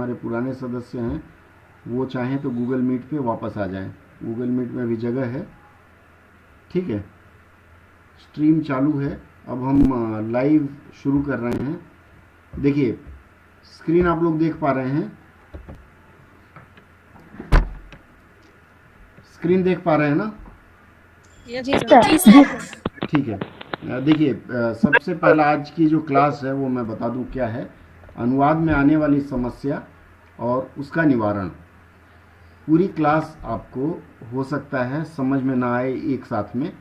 हमारे पुराने सदस्य हैं वो चाहें तो गूगल मीट पे वापस आ जाएं। गूगल मीट में भी जगह है। ठीक है, स्ट्रीम चालू है। अब हम लाइव शुरू कर रहे हैं। देखिए, स्क्रीन आप लोग देख पा रहे हैं? स्क्रीन देख पा रहे हैं ना? जी सर। ठीक है। देखिए, सबसे पहला आज की जो क्लास है वो मैं बता दूं क्या है। अनुवाद में आने वाली समस्या और उसका निवारण। पूरी क्लास आपको हो सकता है समझ में ना आए एक साथ में,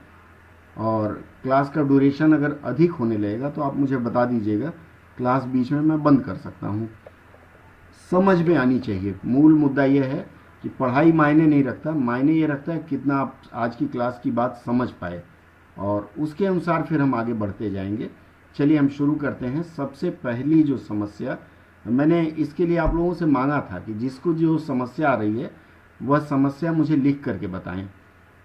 और क्लास का ड्यूरेशन अगर अधिक होने लगेगा तो आप मुझे बता दीजिएगा, क्लास बीच में मैं बंद कर सकता हूँ। समझ में आनी चाहिए। मूल मुद्दा यह है कि पढ़ाई मायने नहीं रखता, मायने ये रखता है कितना आप आज की क्लास की बात समझ पाए, और उसके अनुसार फिर हम आगे बढ़ते जाएंगे। चलिए हम शुरू करते हैं। सबसे पहली जो समस्या, मैंने इसके लिए आप लोगों से मांगा था कि जिसको जो समस्या आ रही है वह समस्या मुझे लिख करके बताएं।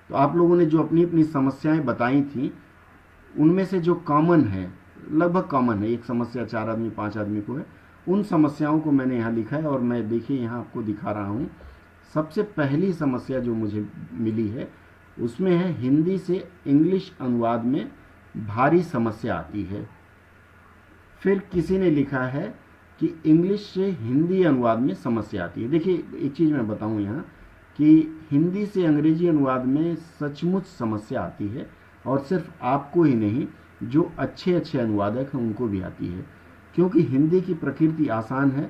तो आप लोगों ने जो अपनी अपनी समस्याएं बताई थी उनमें से जो कॉमन है, लगभग कॉमन है, एक समस्या 4 आदमी 5 आदमी को है, उन समस्याओं को मैंने यहाँ लिखा है और मैं देखिए यहाँ आपको दिखा रहा हूँ। सबसे पहली समस्या जो मुझे मिली है उसमें है हिंदी से इंग्लिश अनुवाद में भारी समस्या आती है। फिर किसी ने लिखा है कि इंग्लिश से हिंदी अनुवाद में समस्या आती है। देखिए, एक चीज़ मैं बताऊं यहाँ कि हिंदी से अंग्रेजी अनुवाद में सचमुच समस्या आती है, और सिर्फ आपको ही नहीं, जो अच्छे अच्छे अनुवादक हैं उनको भी आती है। क्योंकि हिंदी की प्रकृति आसान है,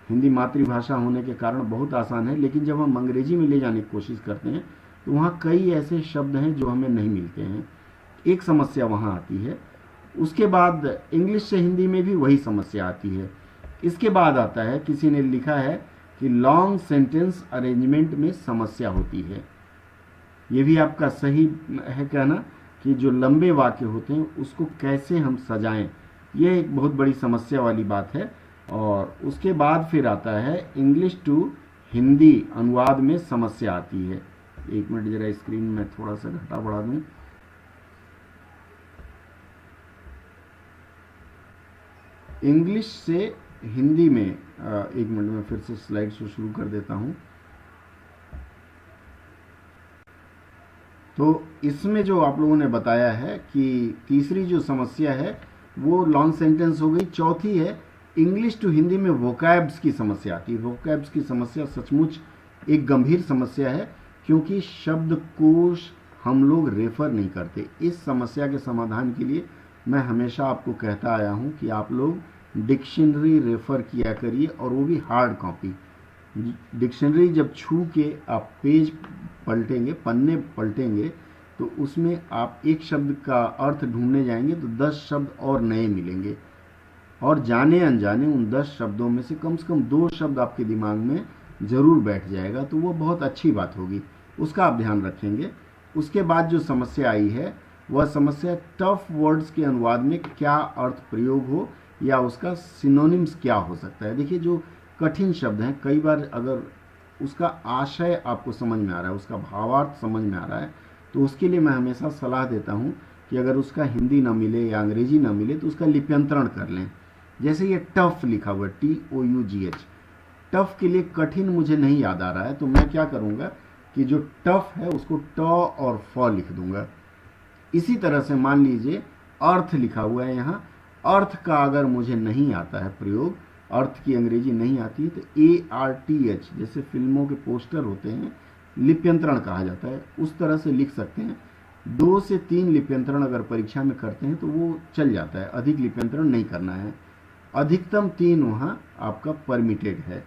हिंदी मातृभाषा होने के कारण बहुत आसान है, लेकिन जब हम अंग्रेजी में ले जाने की कोशिश करते हैं तो वहाँ कई ऐसे शब्द हैं जो हमें नहीं मिलते हैं। एक समस्या वहाँ आती है। उसके बाद इंग्लिश से हिंदी में भी वही समस्या आती है। इसके बाद आता है, किसी ने लिखा है कि लॉन्ग सेंटेंस अरेंजमेंट में समस्या होती है। ये भी आपका सही है कहना कि जो लंबे वाक्य होते हैं उसको कैसे हम सजाएं, ये एक बहुत बड़ी समस्या वाली बात है। और उसके बाद फिर आता है इंग्लिश टू हिंदी अनुवाद में समस्या आती है। एक मिनट, जरा स्क्रीन में थोड़ा सा घटा बढ़ा दूं। इंग्लिश से हिंदी में, एक मिनट में फिर से स्लाइड से शुरू कर देता हूं। तो इसमें जो आप लोगों ने बताया है कि तीसरी जो समस्या है वो लॉन्ग सेंटेंस हो गई। चौथी है इंग्लिश टू हिंदी में वोकैब्स की समस्या आती है। वोकैब्स की समस्या सचमुच एक गंभीर समस्या है, क्योंकि शब्दकोश हम लोग रेफर नहीं करते। इस समस्या के समाधान के लिए मैं हमेशा आपको कहता आया हूं कि आप लोग डिक्शनरी रेफर किया करिए, और वो भी हार्ड कॉपी। डिक्शनरी जब छू के आप पेज पलटेंगे, पन्ने पलटेंगे, तो उसमें आप एक शब्द का अर्थ ढूंढने जाएंगे तो 10 शब्द और नए मिलेंगे, और जाने अनजाने उन 10 शब्दों में से कम 2 शब्द आपके दिमाग में ज़रूर बैठ जाएगा, तो वो बहुत अच्छी बात होगी। उसका आप ध्यान रखेंगे। उसके बाद जो समस्या आई है वह समस्या टफ वर्ड्स के अनुवाद में क्या अर्थ प्रयोग हो, या उसका सिनोनिम्स क्या हो सकता है। देखिए, जो कठिन शब्द हैं, कई बार अगर उसका आशय आपको समझ में आ रहा है, उसका भावार्थ समझ में आ रहा है, तो उसके लिए मैं हमेशा सलाह देता हूँ कि अगर उसका हिंदी ना मिले या अंग्रेजी ना मिले तो उसका लिप्यंतरण कर लें। जैसे ये टफ लिखा हुआ है, TOUGH, टफ के लिए कठिन मुझे नहीं याद आ रहा है, तो मैं क्या करूँगा कि जो टफ है उसको ट और फ लिख दूंगा। इसी तरह से मान लीजिए अर्थ लिखा हुआ है यहाँ, अर्थ का अगर मुझे नहीं आता है प्रयोग, अर्थ की अंग्रेजी नहीं आती है, तो ARTH, जैसे फिल्मों के पोस्टर होते हैं, लिप्यंतरण कहा जाता है, उस तरह से लिख सकते हैं। 2 से 3 लिप्यंतरण अगर परीक्षा में करते हैं तो वो चल जाता है, अधिक लिप्यंतरण नहीं करना है। अधिकतम 3 वहाँ आपका परमिटेड है।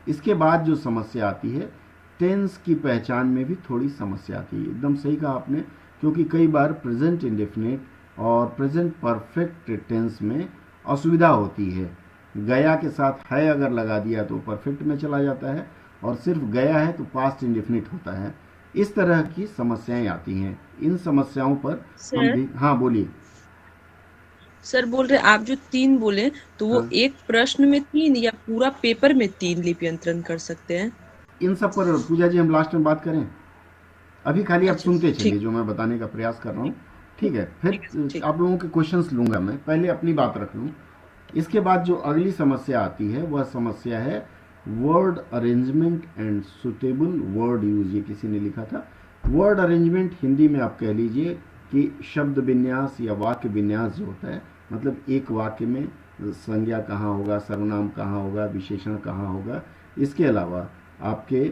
इसके बाद जो समस्या आती है, टेंस की पहचान में भी थोड़ी समस्या आती है। एकदम सही कहा आपने, क्योंकि कई बार प्रेजेंट इंडेफिनिट और प्रेजेंट परफेक्ट टेंस में असुविधा होती है। गया के साथ है अगर लगा दिया तो परफेक्ट में चला जाता है, और सिर्फ गया है तो पास्ट इंडेफिनिट होता है। इस तरह की समस्याएं आती हैं। इन समस्याओं पर हम सर भी, हाँ बोलिए। सर बोल रहे आप जो 3 बोले, तो वो हाँ, एक प्रश्न में 3 या पूरा पेपर में 3 लिप्यंतरण कर सकते हैं? इन सब पर पूजा जी हम लास्ट में बात करें। अभी खाली आप अच्छा, सुनते ठीक चलिए जो मैं बताने का प्रयास कर रहा हूँ। ठीक ठीक है, ठीक है फिर ठीक। आप लोगों के क्वेश्चंस लूंगा, मैं पहले अपनी बात रख लूँ। इसके बाद जो अगली समस्या आती है वह समस्या है word arrangement and suitable word use, ये किसी ने लिखा था। वर्ड अरेंजमेंट हिंदी में आप कह लीजिए कि शब्द विन्यास या वाक्य विन्यास जो होता है, मतलब एक वाक्य में संज्ञा कहाँ होगा, सर्वनाम कहाँ होगा, विशेषण कहाँ होगा, इसके अलावा आपके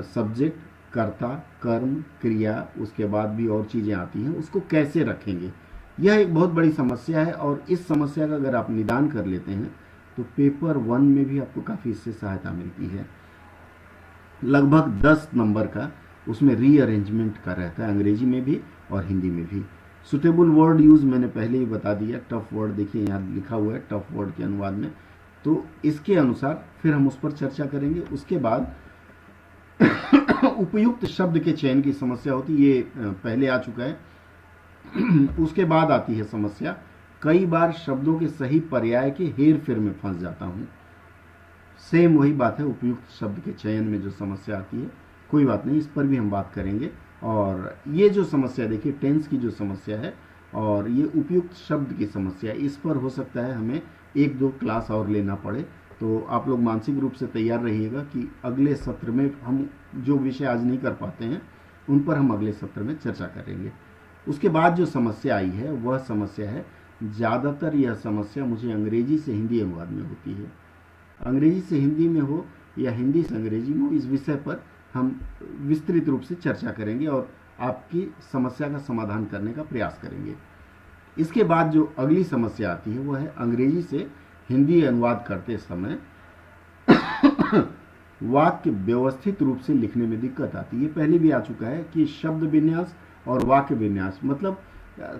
सब्जेक्ट, कर्ता, कर्म, क्रिया, उसके बाद भी और चीज़ें आती हैं, उसको कैसे रखेंगे, यह एक बहुत बड़ी समस्या है। और इस समस्या का अगर आप निदान कर लेते हैं तो पेपर 1 में भी आपको काफ़ी इससे सहायता मिलती है। लगभग 10 नंबर का उसमें रीअरेंजमेंट का रहता है, अंग्रेजी में भी और हिंदी में भी। सुटेबल वर्ड यूज़ मैंने पहले ही बता दिया। टफ वर्ड देखिए यहाँ लिखा हुआ है टफ वर्ड के अनुवाद में, तो इसके अनुसार फिर हम उस पर चर्चा करेंगे। उसके बाद उपयुक्त शब्द के चयन की समस्या होती है, ये पहले आ चुका है। उसके बाद आती है समस्या, कई बार शब्दों के सही पर्याय के हेर फेर में फंस जाता हूँ। सेम वही बात है उपयुक्त शब्द के चयन में जो समस्या आती है, कोई बात नहीं, इस पर भी हम बात करेंगे। और ये जो समस्या देखिए टेंस की जो समस्या है और ये उपयुक्त शब्द की समस्या, इस पर हो सकता है हमें 1-2 क्लास और लेना पड़े। तो आप लोग मानसिक रूप से तैयार रहिएगा कि अगले सत्र में हम जो विषय आज नहीं कर पाते हैं उन पर हम अगले सत्र में चर्चा करेंगे। उसके बाद जो समस्या आई है वह समस्या है, ज़्यादातर यह समस्या मुझे अंग्रेजी से हिंदी अनुवाद में होती है। अंग्रेजी से हिंदी में हो या हिंदी से अंग्रेजी में हो, इस विषय पर हम विस्तृत रूप से चर्चा करेंगे और आपकी समस्या का समाधान करने का प्रयास करेंगे। इसके बाद जो अगली समस्या आती है वह है अंग्रेजी से हिंदी अनुवाद करते समय वाक्य व्यवस्थित रूप से लिखने में दिक्कत आती है। ये पहले भी आ चुका है कि शब्द विन्यास और वाक्य विन्यास, मतलब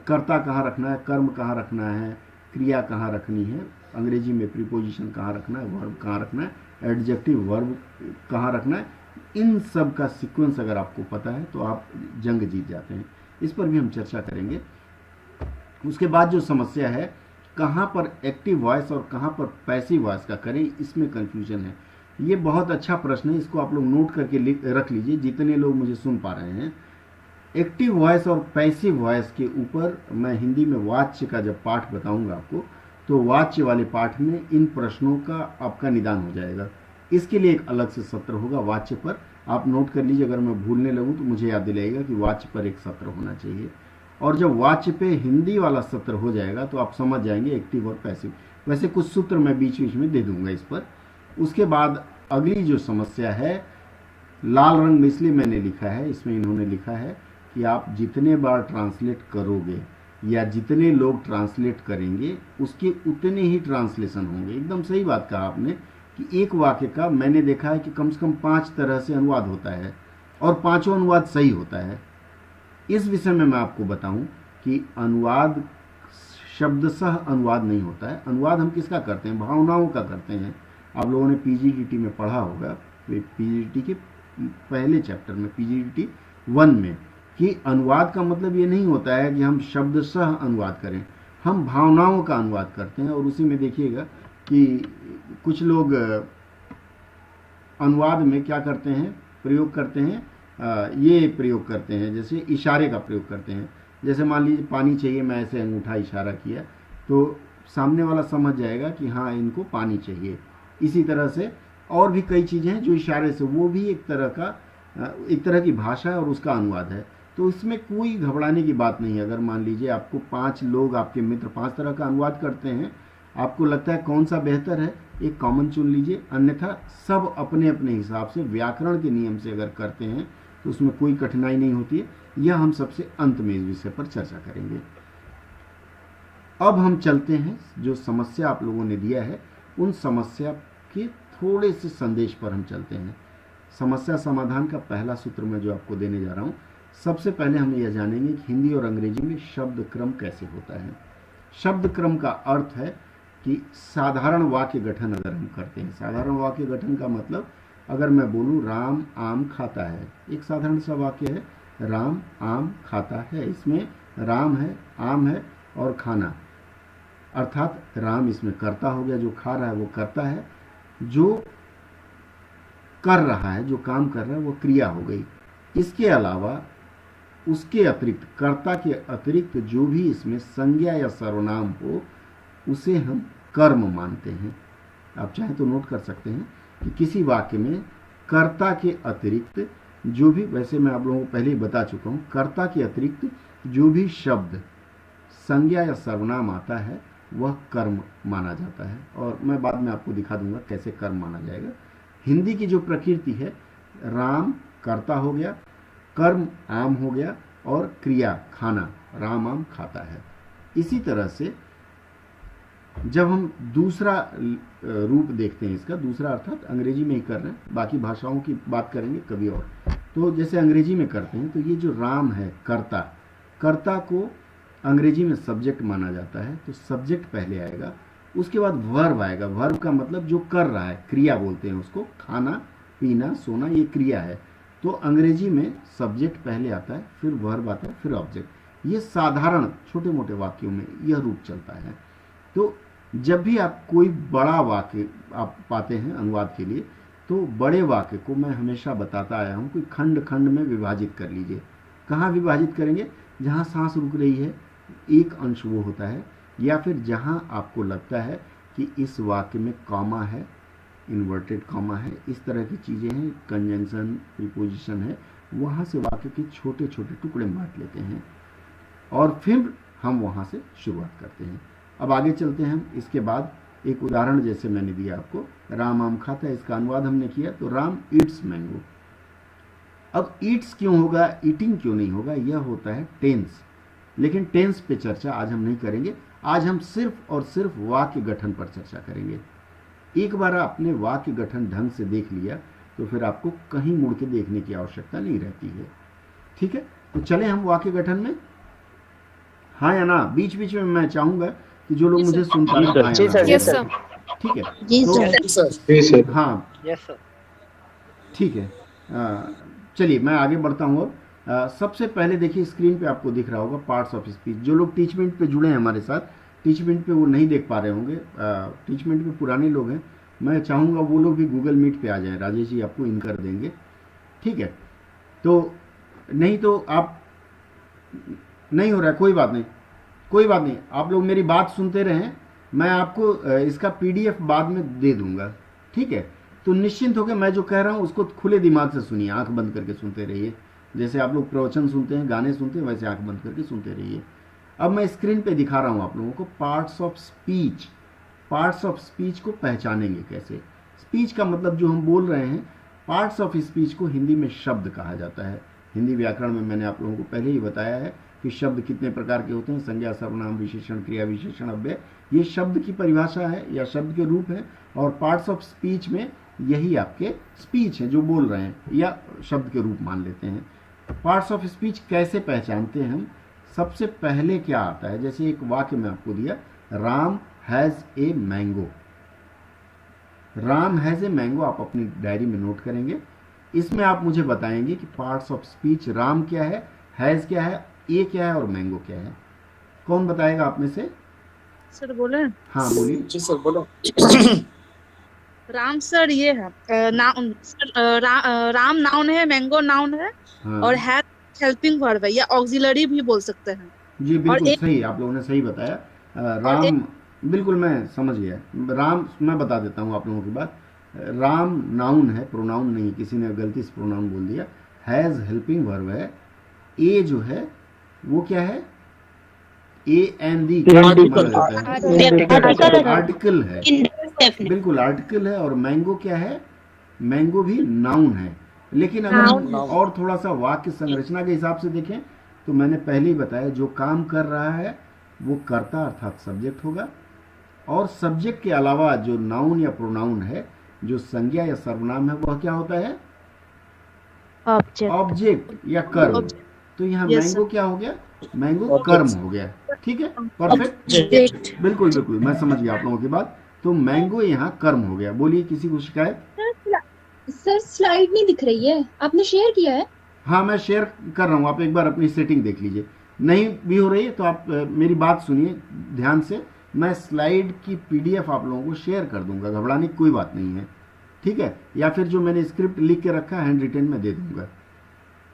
कर्ता कहाँ रखना है, कर्म कहाँ रखना है, क्रिया कहाँ रखनी है, अंग्रेजी में प्रीपोजिशन कहाँ रखना है, वर्ब कहाँ रखना है, एडजेक्टिव वर्ब कहाँ रखना है, इन सब का सीक्वेंस अगर आपको पता है तो आप जंग जीत जाते हैं। इस पर भी हम चर्चा करेंगे। उसके बाद जो समस्या है कहाँ पर एक्टिव वॉइस और कहाँ पर पैसिव वॉइस का करें, इसमें कंफ्यूजन है। ये बहुत अच्छा प्रश्न है, इसको आप लोग नोट करके रख लीजिए जितने लोग मुझे सुन पा रहे हैं। एक्टिव वॉइस और पैसिव वॉइस के ऊपर मैं हिंदी में वाच्य का जब पाठ बताऊंगा आपको, तो वाच्य वाले पाठ में इन प्रश्नों का आपका निदान हो जाएगा। इसके लिए एक अलग से सत्र होगा वाच्य पर, आप नोट कर लीजिए। अगर मैं भूलने लगूं तो मुझे याद दिलाइएगा कि वाच्य पर एक सत्र होना चाहिए। और जब वाच्य पे हिंदी वाला सत्र हो जाएगा तो आप समझ जाएंगे एक्टिव और पैसिव। वैसे कुछ सूत्र मैं बीच बीच में दे दूंगा इस पर। उसके बाद अगली जो समस्या है, लाल रंग में इसलिए मैंने लिखा है, इसमें इन्होंने लिखा है कि आप जितने बार ट्रांसलेट करोगे या जितने लोग ट्रांसलेट करेंगे उसके उतने ही ट्रांसलेशन होंगे। एकदम सही बात कहा आपने कि एक वाक्य का मैंने देखा है कि कम से कम 5 तरह से अनुवाद होता है और 5वां अनुवाद सही होता है। इस विषय में मैं आपको बताऊं कि अनुवाद शब्दशः अनुवाद नहीं होता है। अनुवाद हम किसका करते हैं, भावनाओं का करते हैं। आप लोगों ने पीजीडीटी में पढ़ा होगा, पीजीडीटी के पहले चैप्टर में, पीजीडीटी 1 में, कि अनुवाद का मतलब ये नहीं होता है कि हम शब्दशः अनुवाद करें, हम भावनाओं का अनुवाद करते हैं। और उसी में देखिएगा कि कुछ लोग अनुवाद में क्या करते हैं, प्रयोग करते हैं, ये प्रयोग करते हैं, जैसे इशारे का प्रयोग करते हैं। जैसे मान लीजिए पानी चाहिए, मैं ऐसे अंगूठा इशारा किया तो सामने वाला समझ जाएगा कि हाँ इनको पानी चाहिए। इसी तरह से और भी कई चीज़ें हैं जो इशारे से, वो भी एक तरह की भाषा है और उसका अनुवाद है। तो इसमें कोई घबराने की बात नहीं है। अगर मान लीजिए आपको 5 लोग, आपके मित्र 5 तरह का अनुवाद करते हैं, आपको लगता है कौन सा बेहतर है, एक कॉमन चुन लीजिए। अन्यथा सब अपने अपने हिसाब से व्याकरण के नियम से अगर करते हैं तो उसमें कोई कठिनाई नहीं होती है। यह हम सबसे अंत में इस विषय पर चर्चा करेंगे। अब हम चलते हैं, जो समस्या आप लोगों ने दिया है उन समस्या के थोड़े से संदेश पर हम चलते हैं। समस्या समाधान का पहला सूत्र मैं जो आपको देने जा रहा हूँ, सबसे पहले हम यह जानेंगे कि हिंदी और अंग्रेजी में शब्द क्रम कैसे होता है। शब्द क्रम का अर्थ है कि साधारण वाक्य गठन अगर हम करते हैं, साधारण वाक्य गठन का मतलब अगर मैं बोलूँ राम आम खाता है, एक साधारण सा वाक्य है, राम आम खाता है। इसमें राम है, आम है और खाना, अर्थात राम इसमें कर्ता हो गया, जो खा रहा है वो कर्ता है, जो कर रहा है, जो काम कर रहा है वो क्रिया हो गई। इसके अलावा उसके अतिरिक्त, कर्ता के अतिरिक्त जो भी इसमें संज्ञा या सर्वनाम हो उसे हम कर्म मानते हैं। आप चाहें तो नोट कर सकते हैं। कि किसी वाक्य में कर्ता के अतिरिक्त जो भी, वैसे मैं आप लोगों को पहले ही बता चुका हूँ, कर्ता के अतिरिक्त जो भी शब्द संज्ञा या सर्वनाम आता है वह कर्म माना जाता है, और मैं बाद में आपको दिखा दूंगा कैसे कर्म माना जाएगा। हिंदी की जो प्रकृति है, राम कर्ता हो गया, कर्म आम हो गया, और क्रिया खाना, राम आम खाता है। इसी तरह से जब हम दूसरा रूप देखते हैं इसका, दूसरा अर्थात अंग्रेजी में ही कर रहे हैं, बाकी भाषाओं की बात करेंगे कभी और। तो जैसे अंग्रेजी में करते हैं, तो ये जो राम है कर्ता, कर्ता को अंग्रेजी में सब्जेक्ट माना जाता है, तो सब्जेक्ट पहले आएगा, उसके बाद वर्ब आएगा। वर्ब का मतलब जो कर रहा है, क्रिया बोलते हैं उसको, खाना पीना सोना ये क्रिया है। तो अंग्रेजी में सब्जेक्ट पहले आता है, फिर वर्ब आता है, फिर ऑब्जेक्ट। ये साधारण छोटे मोटे वाक्यों में यह रूप चलता है। तो जब भी आप कोई बड़ा वाक्य आप पाते हैं अनुवाद के लिए, तो बड़े वाक्य को मैं हमेशा बताता आया हूँ, कोई खंड खंड में विभाजित कर लीजिए। कहाँ विभाजित करेंगे? जहाँ सांस रुक रही है एक अंश वो होता है, या फिर जहाँ आपको लगता है कि इस वाक्य में कॉमा है, इन्वर्टेड कॉमा है, इस तरह की चीज़ें हैं, कंजंक्शन प्रीपोजिशन है, वहाँ से वाक्य के छोटे छोटे टुकड़े बांट लेते हैं और फिर हम वहाँ से शुरुआत करते हैं। अब आगे चलते हैं हम। इसके बाद एक उदाहरण जैसे मैंने दिया आपको, राम आम खाता है, इसका अनुवाद हमने किया, तो राम ईट्स मैंगो। अब ईट्स क्यों होगा, ईटिंग क्यों नहीं होगा? यह होता है टेंस, लेकिन टेंस पे चर्चा आज हम नहीं करेंगे। आज हम सिर्फ और सिर्फ वाक्य गठन पर चर्चा करेंगे। एक बार आपने वाक्य गठन ढंग से देख लिया तो फिर आपको कहीं मुड़ के देखने की आवश्यकता नहीं रहती है। ठीक है, तो चले हम वाक्य गठन में, हाँ या ना? बीच बीच में मैं चाहूंगा कि जो लोग मुझे सुन पा रहे हैं, ठीक है? तो हाँ, ठीक है, चलिए मैं आगे बढ़ता हूँ। सबसे पहले देखिए स्क्रीन पे आपको दिख रहा होगा पार्ट्स ऑफ स्पीच। जो लोग टीचमेंट पे जुड़े हैं हमारे साथ, टीचमेंट पे वो नहीं देख पा रहे होंगे, टीचमेंट पे पुराने लोग हैं, मैं चाहूँगा वो लोग भी गूगल मीट पे आ जाएं, राजेश जी आपको इन कर देंगे। ठीक है, तो नहीं तो आप, नहीं हो रहा है, कोई बात नहीं, कोई बात नहीं, आप लोग मेरी बात सुनते रहें, मैं आपको इसका PDF बाद में दे दूंगा। ठीक है, तो निश्चिंत होकर मैं जो कह रहा हूँ उसको खुले दिमाग से सुनिए, आंख बंद करके सुनते रहिए। जैसे आप लोग प्रवचन सुनते हैं, गाने सुनते हैं, वैसे आंख बंद करके सुनते रहिए। अब मैं स्क्रीन पे दिखा रहा हूँ आप लोगों को parts of speech. Parts of speech को पहचानेंगे कैसे? स्पीच का मतलब जो हम बोल रहे हैं, पार्ट्स ऑफ स्पीच को हिंदी में शब्द कहा जाता है। हिंदी व्याकरण में मैंने आप लोगों को पहले ही बताया है कि शब्द कितने प्रकार के होते हैं, संज्ञा सर्वनाम विशेषण क्रिया विशेषण अव्यय, ये शब्द की परिभाषा है या शब्द के रूप है। और पार्ट्स ऑफ स्पीच में यही आपके स्पीच है जो बोल रहे हैं, या शब्द के रूप मान लेते हैं। पार्ट्स ऑफ स्पीच कैसे पहचानते हैं हम? सबसे पहले क्या आता है, जैसे एक वाक्य में आपको दिया, Ram has a mango. Ram has a mango आप अपनी डायरी में नोट करेंगे। इसमें आप मुझे बताएंगे कि पार्ट्स ऑफ स्पीच राम क्या है, हैज क्या है, ए क्या है और मैंगो क्या है। कौन बताएगा आप में से? सर बोले? हाँ बोलिए। जी सर बोलो। राम सर ये है नाउन, राम नाउन है, मैंगो नाउन है, हाँ। और हैज हेल्पिंग वर्ब है, या ऑक्सिलरी भी बोल सकते हैं। जी बिल्कुल सही, आप लोगों ने सही बताया। राम, बिल्कुल मैं समझ गया। राम, मैं बता देता हूँ आप लोगों की बात। राम नाउन है, प्रोनाउन नहीं, किसी ने गलती से प्रोनाउन बोल दिया। हैज हेल्पिंग वर्ब है। ए जो है वो क्या है, AND आर्टिकल है, बिल्कुल आर्टिकल है। और मैंगो क्या है, मैंगो भी नाउन है। लेकिन अगर हम और थोड़ा सा वाक्य संरचना के हिसाब से देखें तो मैंने पहले ही बताया, जो काम कर रहा है वो कर्ता अर्थात सब्जेक्ट होगा, और सब्जेक्ट के अलावा जो नाउन या प्रोनाउन है, जो संज्ञा या सर्वनाम है, वह क्या होता है, ऑब्जेक्ट या कर्म। तो यहाँ मैंगो क्या हो गया, मैंगो कर्म हो गया। ठीक है, परफेक्ट, बिल्कुल बिल्कुल मैं समझ गया आप लोगों की बात। तो मैंगो यहाँ कर्म हो गया। बोलिए, किसी को शिकायत? सर स्लाइड नहीं दिख रही है, आपने शेयर किया है? हाँ मैं शेयर कर रहा हूँ, आप एक बार अपनी सेटिंग देख लीजिए। नहीं भी हो रही है तो आप मेरी बात सुनिए ध्यान से। मैं स्लाइड की PDF आप लोगों को शेयर कर दूंगा, घबराने की कोई बात नहीं है। ठीक है, या फिर जो मैंने स्क्रिप्ट लिख के रखा है हैंड रिटेन में दे दूंगा।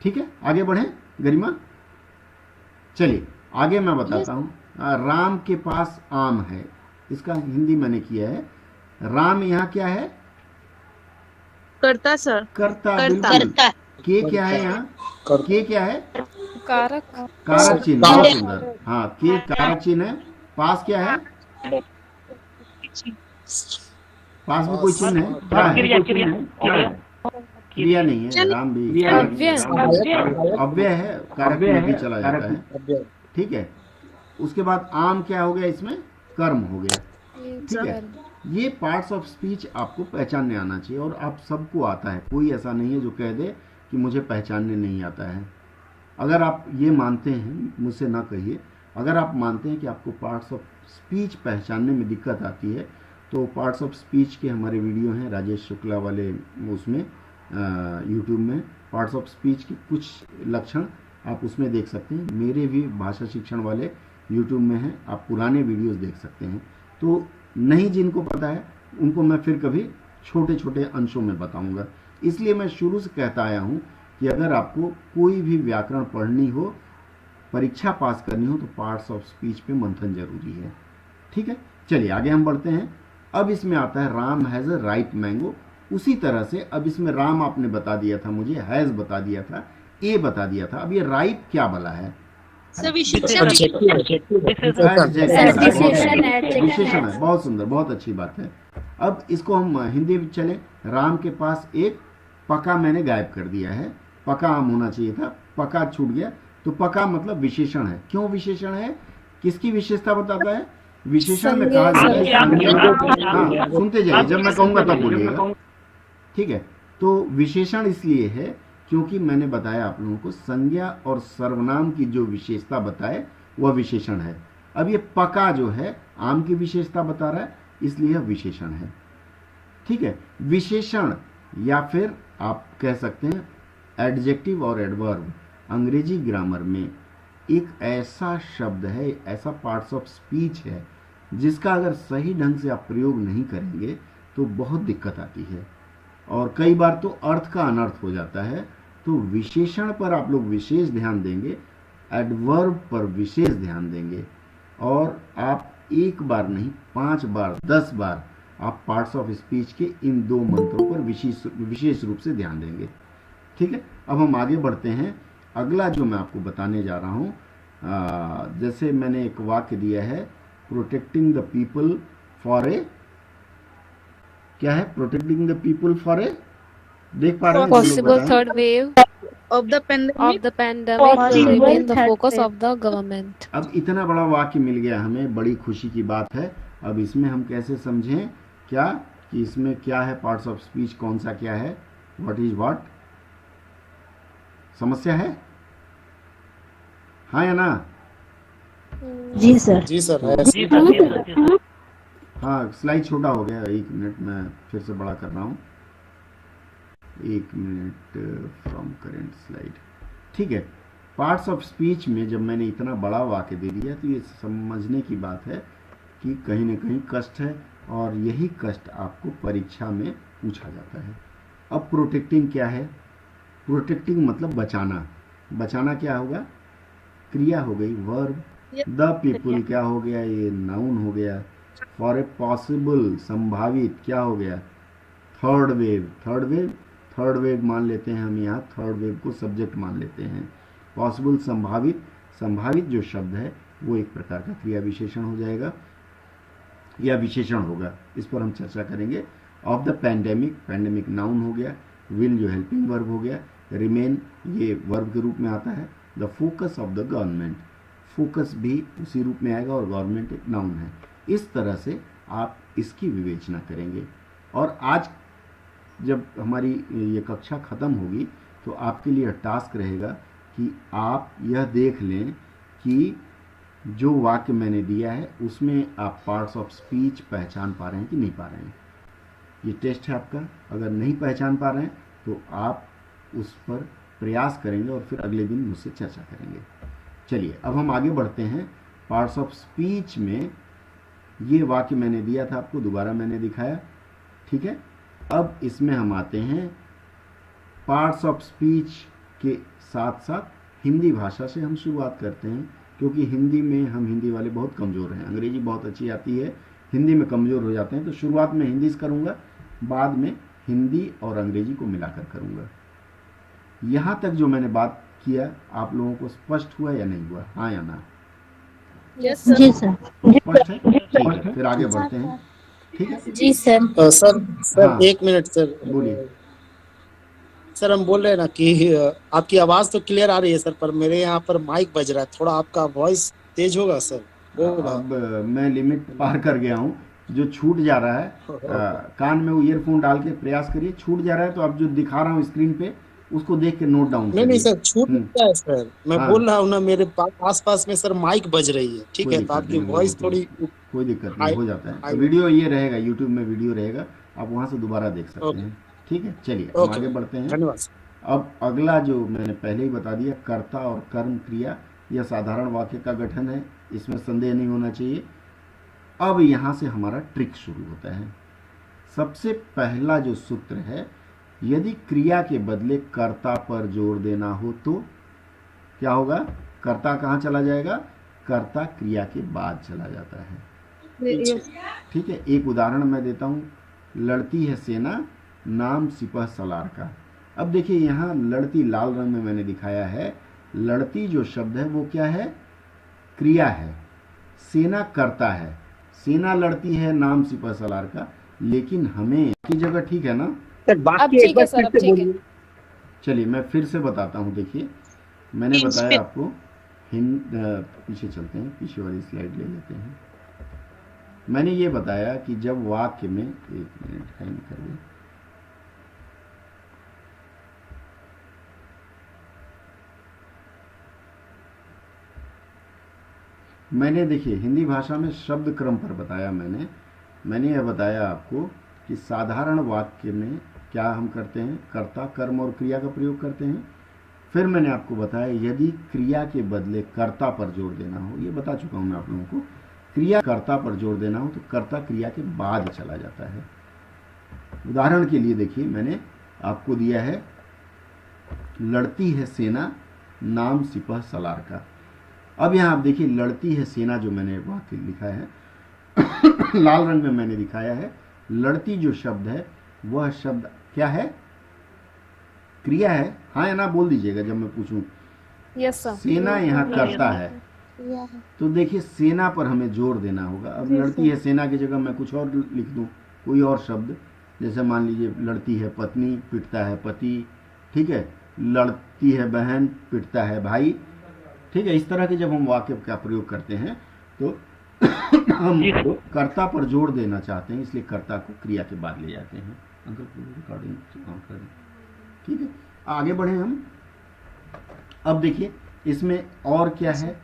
ठीक है, आगे बढ़ें गरिमा। चलिए आगे मैं बताता हूँ। राम के पास आम है, इसका हिंदी मैंने किया है। राम यहाँ क्या है, करता सर। कर्ता, कर्ता। बिल्कुल। के क्या है यहाँ? के क्या है? कारक। कारक चिन्ह, बहुत सुंदर। हाँ, के कारक चिन्ह है। पास क्या है? पास में कोई चिन्ह है? क्या है? क्या है? क्रिया नहीं है। राम भी अव्यय। अव्यय है, कारक में भी चला जाता है। ठीक है। उसके बाद आम क्या हो गया इसमें? कर्म हो गया। ठीक है। ये पार्ट्स ऑफ स्पीच आपको पहचानने आना चाहिए, और आप सबको आता है। कोई ऐसा नहीं है जो कह दे कि मुझे पहचानने नहीं आता है। अगर आप ये मानते हैं, मुझसे ना कहिए, अगर आप मानते हैं कि आपको पार्ट्स ऑफ स्पीच पहचानने में दिक्कत आती है, तो पार्ट्स ऑफ स्पीच के हमारे वीडियो हैं राजेश शुक्ला वाले, उसमें यूट्यूब में पार्ट्स ऑफ स्पीच के कुछ लक्षण आप उसमें देख सकते हैं। मेरे भी भाषा शिक्षण वाले यूट्यूब में हैं, आप पुराने वीडियोस देख सकते हैं। तो नहीं जिनको पता है उनको मैं फिर कभी छोटे छोटे अंशों में बताऊंगा। इसलिए मैं शुरू से कहता आया हूं कि अगर आपको कोई भी व्याकरण पढ़नी हो, परीक्षा पास करनी हो, तो पार्ट्स ऑफ स्पीच पे मंथन जरूरी है। ठीक है, चलिए आगे हम बढ़ते हैं। अब इसमें आता है Ram has a ripe mango. उसी तरह से अब इसमें राम आपने बता दिया था मुझे, हैज़ बता दिया था, ए बता दिया था। अब ये राइप क्या वाला है? सर विशेषण। विशेषण है। बहुत सुंदर, बहुत अच्छी बात है। अब इसको हम हिंदी में चले। राम के पास एक पका मैंने गायब कर दिया है। पका आम होना चाहिए था, पका छूट गया, तो पका मतलब विशेषण है। क्यों विशेषण है? किसकी विशेषता बताता है? विशेषण में कहा जाता है। हाँ, सुनते जाइए, जब मैं कहूंगा तब बोलिएगा। ठीक है, तो विशेषण इसलिए है क्योंकि मैंने बताया आप लोगों को, संज्ञा और सर्वनाम की जो विशेषता बताए वह विशेषण है। अब ये पका जो है आम की विशेषता बता रहा है, इसलिए यह विशेषण है। ठीक है, विशेषण या फिर आप कह सकते हैं एडजेक्टिव और एडवर्ब अंग्रेजी ग्रामर में एक ऐसा शब्द है, ऐसा पार्ट्स ऑफ स्पीच है जिसका अगर सही ढंग से आप प्रयोग नहीं करेंगे तो बहुत दिक्कत आती है, और कई बार तो अर्थ का अनर्थ हो जाता है। तो विशेषण पर आप लोग विशेष ध्यान देंगे, एडवर्ब पर विशेष ध्यान देंगे, और आप एक बार नहीं 5 बार 10 बार आप पार्ट्स ऑफ स्पीच के इन 2 मंत्रों पर विशेष रूप से ध्यान देंगे। ठीक है, अब हम आगे बढ़ते हैं। अगला जो मैं आपको बताने जा रहा हूं, जैसे मैंने एक वाक्य दिया है, protecting the people for a, क्या है? Protecting the people for a, देख पा रहे हैं? Possible third wave of the pandemic will remain the focus of the government. अब इतना बड़ा वाक्य मिल गया हमें, बड़ी खुशी की बात है। अब इसमें हम कैसे समझें क्या कि इसमें क्या है? पार्ट्स ऑफ स्पीच कौन सा क्या है? What is what? समस्या है? हाँ या ना? जी सर। जी सर। हाँ, स्लाइड छोटा हो गया, 1 मिनट मैं फिर से बड़ा कर रहा हूँ। 1 मिनट फ्रॉम करेंट स्लाइड। ठीक है, पार्ट्स ऑफ स्पीच में जब मैंने इतना बड़ा वाक्य दे दिया तो ये समझने की बात है कि कहीं ना कहीं कष्ट है, और यही कष्ट आपको परीक्षा में पूछा जाता है। अब प्रोटेक्टिंग क्या है? प्रोटेक्टिंग मतलब बचाना। बचाना क्या होगा? क्रिया हो गई, वर्ब। द पीपल क्या हो गया? ये नाउन हो गया। फॉर ए पॉसिबल, संभावित, क्या हो गया? Third wave. थर्ड वेव मान लेते हैं हम, यहाँ थर्ड वेव को सब्जेक्ट मान लेते हैं। पॉसिबल, संभावित जो शब्द है वो एक प्रकार का क्रिया विशेषण हो जाएगा या विशेषण होगा, इस पर हम चर्चा करेंगे। ऑफ द पैंडेमिक नाउन हो गया। विल जो हेल्पिंग वर्ब हो गया। रिमेन ये वर्ब के रूप में आता है। The focus of the government, focus भी उसी रूप में आएगा, और गवर्नमेंट एक नाउन है। इस तरह से आप इसकी विवेचना करेंगे, और आज जब हमारी ये कक्षा ख़त्म होगी तो आपके लिए टास्क रहेगा कि आप यह देख लें कि जो वाक्य मैंने दिया है उसमें आप पार्ट्स ऑफ स्पीच पहचान पा रहे हैं कि नहीं पा रहे हैं। ये टेस्ट है आपका। अगर नहीं पहचान पा रहे हैं तो आप उस पर प्रयास करेंगे और फिर अगले दिन मुझसे चर्चा करेंगे। चलिए अब हम आगे बढ़ते हैं। पार्ट्स ऑफ स्पीच में ये वाक्य मैंने दिया था आपको, दोबारा मैंने दिखाया। ठीक है, अब इसमें हम आते हैं पार्ट्स ऑफ स्पीच के साथ साथ हिंदी भाषा से हम शुरुआत करते हैं, क्योंकि हिंदी में हम हिंदी वाले बहुत कमज़ोर हैं। अंग्रेजी बहुत अच्छी आती है, हिंदी में कमज़ोर हो जाते हैं। तो शुरुआत में हिंदी से करूँगा, बाद में हिंदी और अंग्रेजी को मिलाकर करूंगा। यहाँ तक जो मैंने बात किया आप लोगों को स्पष्ट हुआ या नहीं हुआ, हाँ या ना? Yes, sir. जी सर। स्पष्ट है? ठीक है, फिर आगे बढ़ते हैं। ठीक है, जी सर। सर सर हाँ एक मिनट सर। बोलिए। सर हम बोल रहे हैं ना कि आपकी आवाज तो क्लियर आ रही है सर, पर मेरे यहाँ पर माइक बज रहा है, थोड़ा आपका वॉइस तेज होगा सर, होगा। अब मैं लिमिट पार कर गया हूँ, जो छूट जा रहा है कान में वो ईयरफोन डाल के प्रयास करिए, छूट जा रहा है तो अब जो दिखा रहा हूँ स्क्रीन पे उसको देख के नोट डाउन नहीं करिए। सर, छूट क्या है सर, मैं हाँ। बोल रहा हूँ ना, मेरे आस पास में सर माइक बज रही है, ठीक कोई है, तो दिक्कत आपकी नहीं, वो वॉइस तो थोड़ी कोई दिक्कत नहीं, हाई हो जाता है। हाई। वीडियो ये रहेगा, यूट्यूब में वीडियो रहेगा, आप वहाँ से दोबारा देख सकते ओके हैं। ठीक है, चलिए हम ओके, आगे बढ़ते हैं। धन्यवाद सर। अब अगला जो मैंने पहले ही बता दिया, कर्ता और कर्म क्रिया, यह साधारण वाक्य का गठन है, इसमें संदेह नहीं होना चाहिए। अब यहाँ से हमारा ट्रिक शुरू होता है। सबसे पहला जो सूत्र है, यदि क्रिया के बदले कर्ता पर जोर देना हो तो क्या होगा? कर्ता कहाँ चला जाएगा? कर्ता क्रिया के बाद चला जाता है। ठीक है, एक उदाहरण मैं देता हूँ। लड़ती है सेना, नाम सिपह सलार का। अब देखिए यहाँ लड़ती लाल रंग में मैंने दिखाया है, लड़ती जो शब्द है वो क्या है? क्रिया है, सेना कर्ता है, सेना लड़ती है नाम सिपह सलार का, लेकिन हमें की जगह ठीक है ना? सर अब बाकी ठीक एक है बार सर, फिर अब से ठीक है। बोलिए। चलिए मैं फिर से बताता हूँ। देखिए मैंने बताया आपको पीछे चलते हैं, पीछे वाली स्लाइड ले लेते हैं। मैंने ये बताया कि जब वाक्य में, एक मिनट हैंग कर दे, मैंने देखिए हिंदी भाषा में शब्द क्रम पर बताया। मैंने यह बताया आपको कि साधारण वाक्य में क्या हम करते हैं? कर्ता कर्म और क्रिया का प्रयोग करते हैं। फिर मैंने आपको बताया यदि क्रिया के बदले कर्ता पर जोर देना हो, ये बता चुका हूं मैं आप लोगों को, क्रिया कर्ता पर जोर देना हो तो कर्ता क्रिया के बाद चला जाता है। उदाहरण के लिए देखिए मैंने आपको दिया है, लड़ती है सेना, नाम सिपह सलार का। अब यहाँ आप देखिए लड़ती है सेना जो मैंने वाक्य लिखा है लाल रंग में मैंने दिखाया है, लड़ती जो शब्द है वह शब्द क्या है? क्रिया है, हाँ या ना बोल दीजिएगा जब मैं पूछूं। Yes sir. सेना यहाँ करता है, तो देखिए सेना पर हमें जोर देना होगा। अब लड़ती है सेना की जगह मैं कुछ और लिख दूं, कोई और शब्द, जैसे मान लीजिए लड़ती है पत्नी, पिटता है पति, ठीक है, लड़ती है बहन, पिटता है भाई, ठीक है। इस तरह के जब हम वाक्य का प्रयोग करते हैं तो हम कर्ता पर जोर देना चाहते हैं, इसलिए कर्ता को क्रिया के बाद ले जाते हैं। अंकल रिकॉर्डिंग काउंट करें, ठीक है। आगे बढ़े हम। अब देखिए इसमें और क्या है,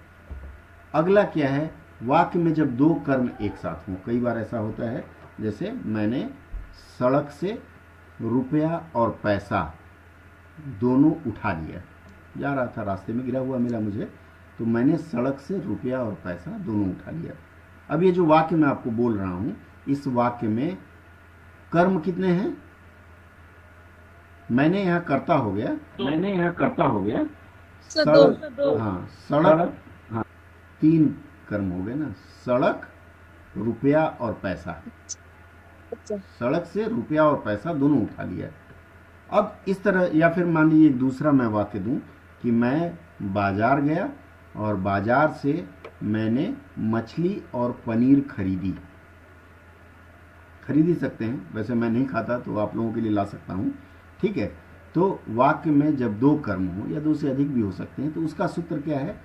अगला क्या है? वाक्य में जब दो कर्म एक साथ हों, कई बार ऐसा होता है, जैसे मैंने सड़क से रुपया और पैसा दोनों उठा लिया, जा रहा था रास्ते में गिरा हुआ मिला मुझे, तो मैंने सड़क से रुपया और पैसा दोनों उठा लिया। अब ये जो वाक्य मैं आपको बोल रहा हूं, इस वाक्य में कर्म कितने हैं? मैंने यहाँ कर्ता हो गया, सड़क, हाँ सड़क, हाँ तीन कर्म हो गए ना, सड़क, रुपया और पैसा, सड़क से रुपया और पैसा दोनों उठा लिया। अब इस तरह, या फिर मान लीजिए एक दूसरा मैं वाक्य दूं कि मैं बाजार गया और बाजार से मैंने मछली और पनीर खरीदी सकते हैं, वैसे मैं नहीं खाता तो आप लोगों के लिए ला सकता हूं, ठीक है। तो वाक्य में जब दो कर्म हो या दो से अधिक भी हो सकते हैं, तो उसका सूत्र क्या है?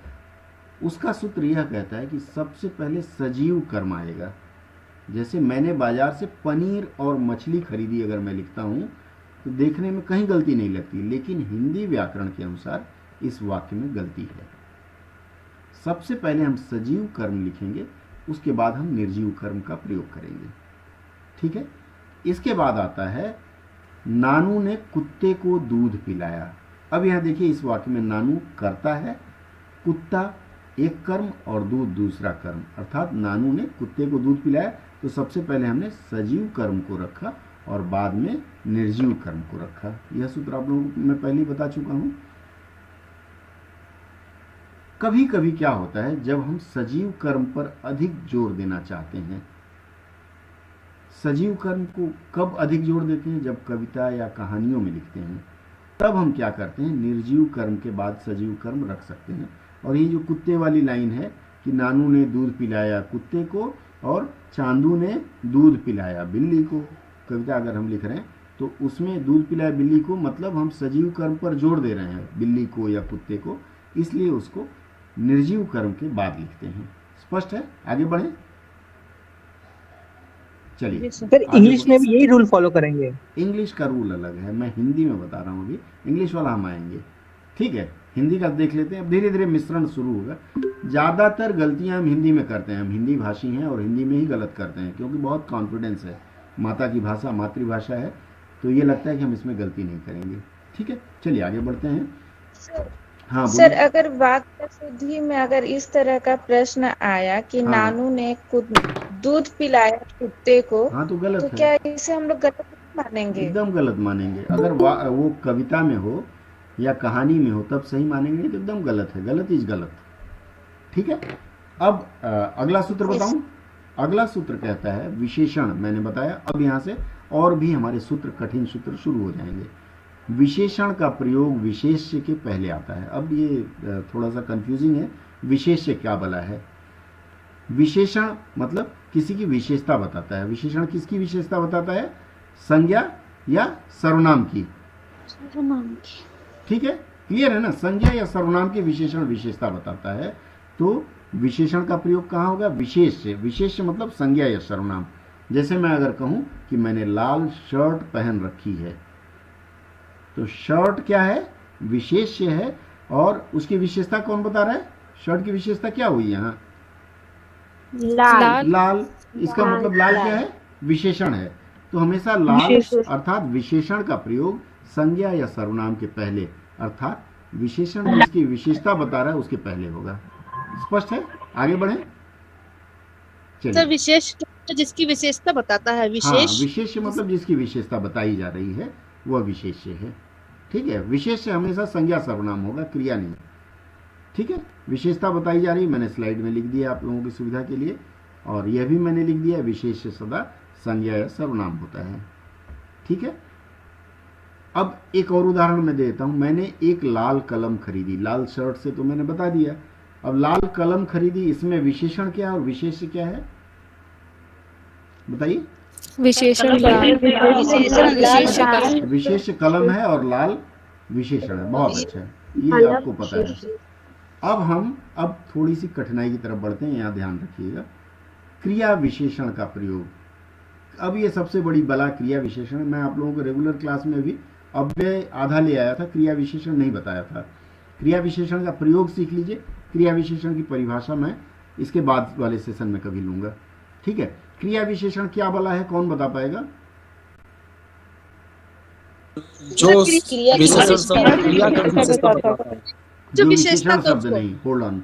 उसका सूत्र यह कहता है कि सबसे पहले सजीव कर्म आएगा। जैसे मैंने बाजार से पनीर और मछली खरीदी अगर मैं लिखता हूं तो देखने में कहीं गलती नहीं लगती, लेकिन हिंदी व्याकरण के अनुसार इस वाक्य में गलती है। सबसे पहले हम सजीव कर्म लिखेंगे, उसके बाद हम निर्जीव कर्म का प्रयोग करेंगे, ठीक है। इसके बाद आता है, नानू ने कुत्ते को दूध पिलाया। अब यहां देखिए इस वाक्य में नानू करता है, कुत्ता एक कर्म और दूध दूसरा कर्म, अर्थात नानू ने कुत्ते को दूध पिलाया, तो सबसे पहले हमने सजीव कर्म को रखा और बाद में निर्जीव कर्म को रखा। यह सूत्र आप लोगों को मैं पहले ही बता चुका हूं। कभी कभी क्या होता है, जब हम सजीव कर्म पर अधिक जोर देना चाहते हैं, सजीव कर्म को कब अधिक जोड़ देते हैं? जब कविता या कहानियों में लिखते हैं, तब हम क्या करते हैं, निर्जीव कर्म के बाद सजीव कर्म रख सकते हैं। और ये जो कुत्ते वाली लाइन है कि नानू ने दूध पिलाया कुत्ते को और चांदू ने दूध पिलाया बिल्ली को, कविता अगर हम लिख रहे हैं तो उसमें दूध पिलाया बिल्ली को मतलब हम सजीव कर्म पर जोर दे रहे हैं, बिल्ली को या कुत्ते को, इसलिए उसको निर्जीव कर्म के बाद लिखते हैं। स्पष्ट है? आगे बढ़े, चलिए। सर इंग्लिश में भी यही रूल फॉलो करेंगे? इंग्लिश का रूल अलग है, मैं हिंदी में बता रहा हूँ, अभी इंग्लिश वाला हम आएंगे। ठीक है, हिंदी का देख लेते हैं। अब धीरे धीरे मिश्रण शुरू होगा। ज़्यादातर गलतियां हम हिंदी में करते हैं, हम हिंदी भाषी हैं और हिंदी में ही गलत करते हैं क्योंकि बहुत कॉन्फिडेंस है, माता की भाषा मातृभाषा है, तो ये लगता है कि हम इसमें गलती नहीं करेंगे। ठीक है, चलिए आगे बढ़ते हैं। हाँ सर, अगर वाक्य शुद्धि में अगर इस तरह का प्रश्न आया कि हाँ। नानू ने दूध पिलाया कुत्ते को, हाँ तो गलत तो है, क्या इसे हम लोग गलत मानेंगे? एकदम गलत मानेंगे। अगर वो कविता में हो या कहानी में हो तब सही मानेंगे, तो एकदम गलत है, गलत इज गलत। ठीक है, अब अगला सूत्र बताऊं। अगला सूत्र कहता है विशेषण, मैंने बताया। अब यहाँ से और भी हमारे सूत्र, कठिन सूत्र शुरू हो जाएंगे। विशेषण का प्रयोग विशेष्य के पहले आता है। अब ये थोड़ा सा कंफ्यूजिंग है, विशेष्य क्या भला है? विशेषण मतलब किसी की विशेषता बताता है। विशेषण किसकी विशेषता बताता है? संज्ञा या सर्वनाम की। ठीक है, क्लियर है ना? संज्ञा या सर्वनाम की विशेषण विशेषता बताता है। तो विशेषण का प्रयोग कहाँ होगा? विशेष्य। विशेष्य मतलब संज्ञा या सर्वनाम। जैसे मैं अगर कहूं कि मैंने लाल शर्ट पहन रखी है, तो शर्ट क्या है? विशेष्य है। और उसकी विशेषता कौन बता रहा है? शर्ट की विशेषता क्या हुई यहाँ? लाल। इसका मतलब लाल क्या है? विशेषण है। तो हमेशा लाल अर्थात विशेषण का प्रयोग संज्ञा या सर्वनाम के पहले, अर्थात विशेषण जिसकी विशेषता बता रहा है उसके पहले होगा। स्पष्ट है? आगे बढ़े, चलिए। विशेष जिसकी विशेषता बताता है, विशेष। हाँ, विशेष मतलब जिसकी विशेषता बताई जा रही है वह विशेष्य है। ठीक है, विशेष्य हमेशा संज्ञा सर्वनाम होगा, क्रिया नहीं। ठीक है, विशेषता बताई जा रही है, मैंने स्लाइड में लिख दिया आप लोगों की सुविधा के लिए, और यह भी मैंने लिख दिया, विशेष्य सदा संज्ञा या सर्वनाम होता है। ठीक है, अब एक और उदाहरण मैं देता हूं। मैंने एक लाल कलम खरीदी, लाल शर्ट से तो मैंने बता दिया। अब लाल कलम खरीदी, इसमें विशेषण क्या है और विशेष्य क्या है? बताइए। विशेषण विशेष कलम है और लाल विशेषण है। बहुत अच्छा है, ये आपको पता है। अब थोड़ी सी कठिनाई की तरफ बढ़ते हैं, यहाँ ध्यान रखिएगा। क्रिया विशेषण का प्रयोग। अब ये सबसे बड़ी बला क्रिया विशेषण। मैं आप लोगों को रेगुलर क्लास में भी अव्यय आधा ले आया था, क्रिया विशेषण नहीं बताया था। क्रिया विशेषण का प्रयोग सीख लीजिए। क्रिया विशेषण की परिभाषा मैं इसके बाद वाले सेशन में कभी लूंगा। ठीक है, क्रिया विशेषण क्या बला है, कौन बता पाएगा? जो विशेषण शब्द नहीं, होल्ड ऑन,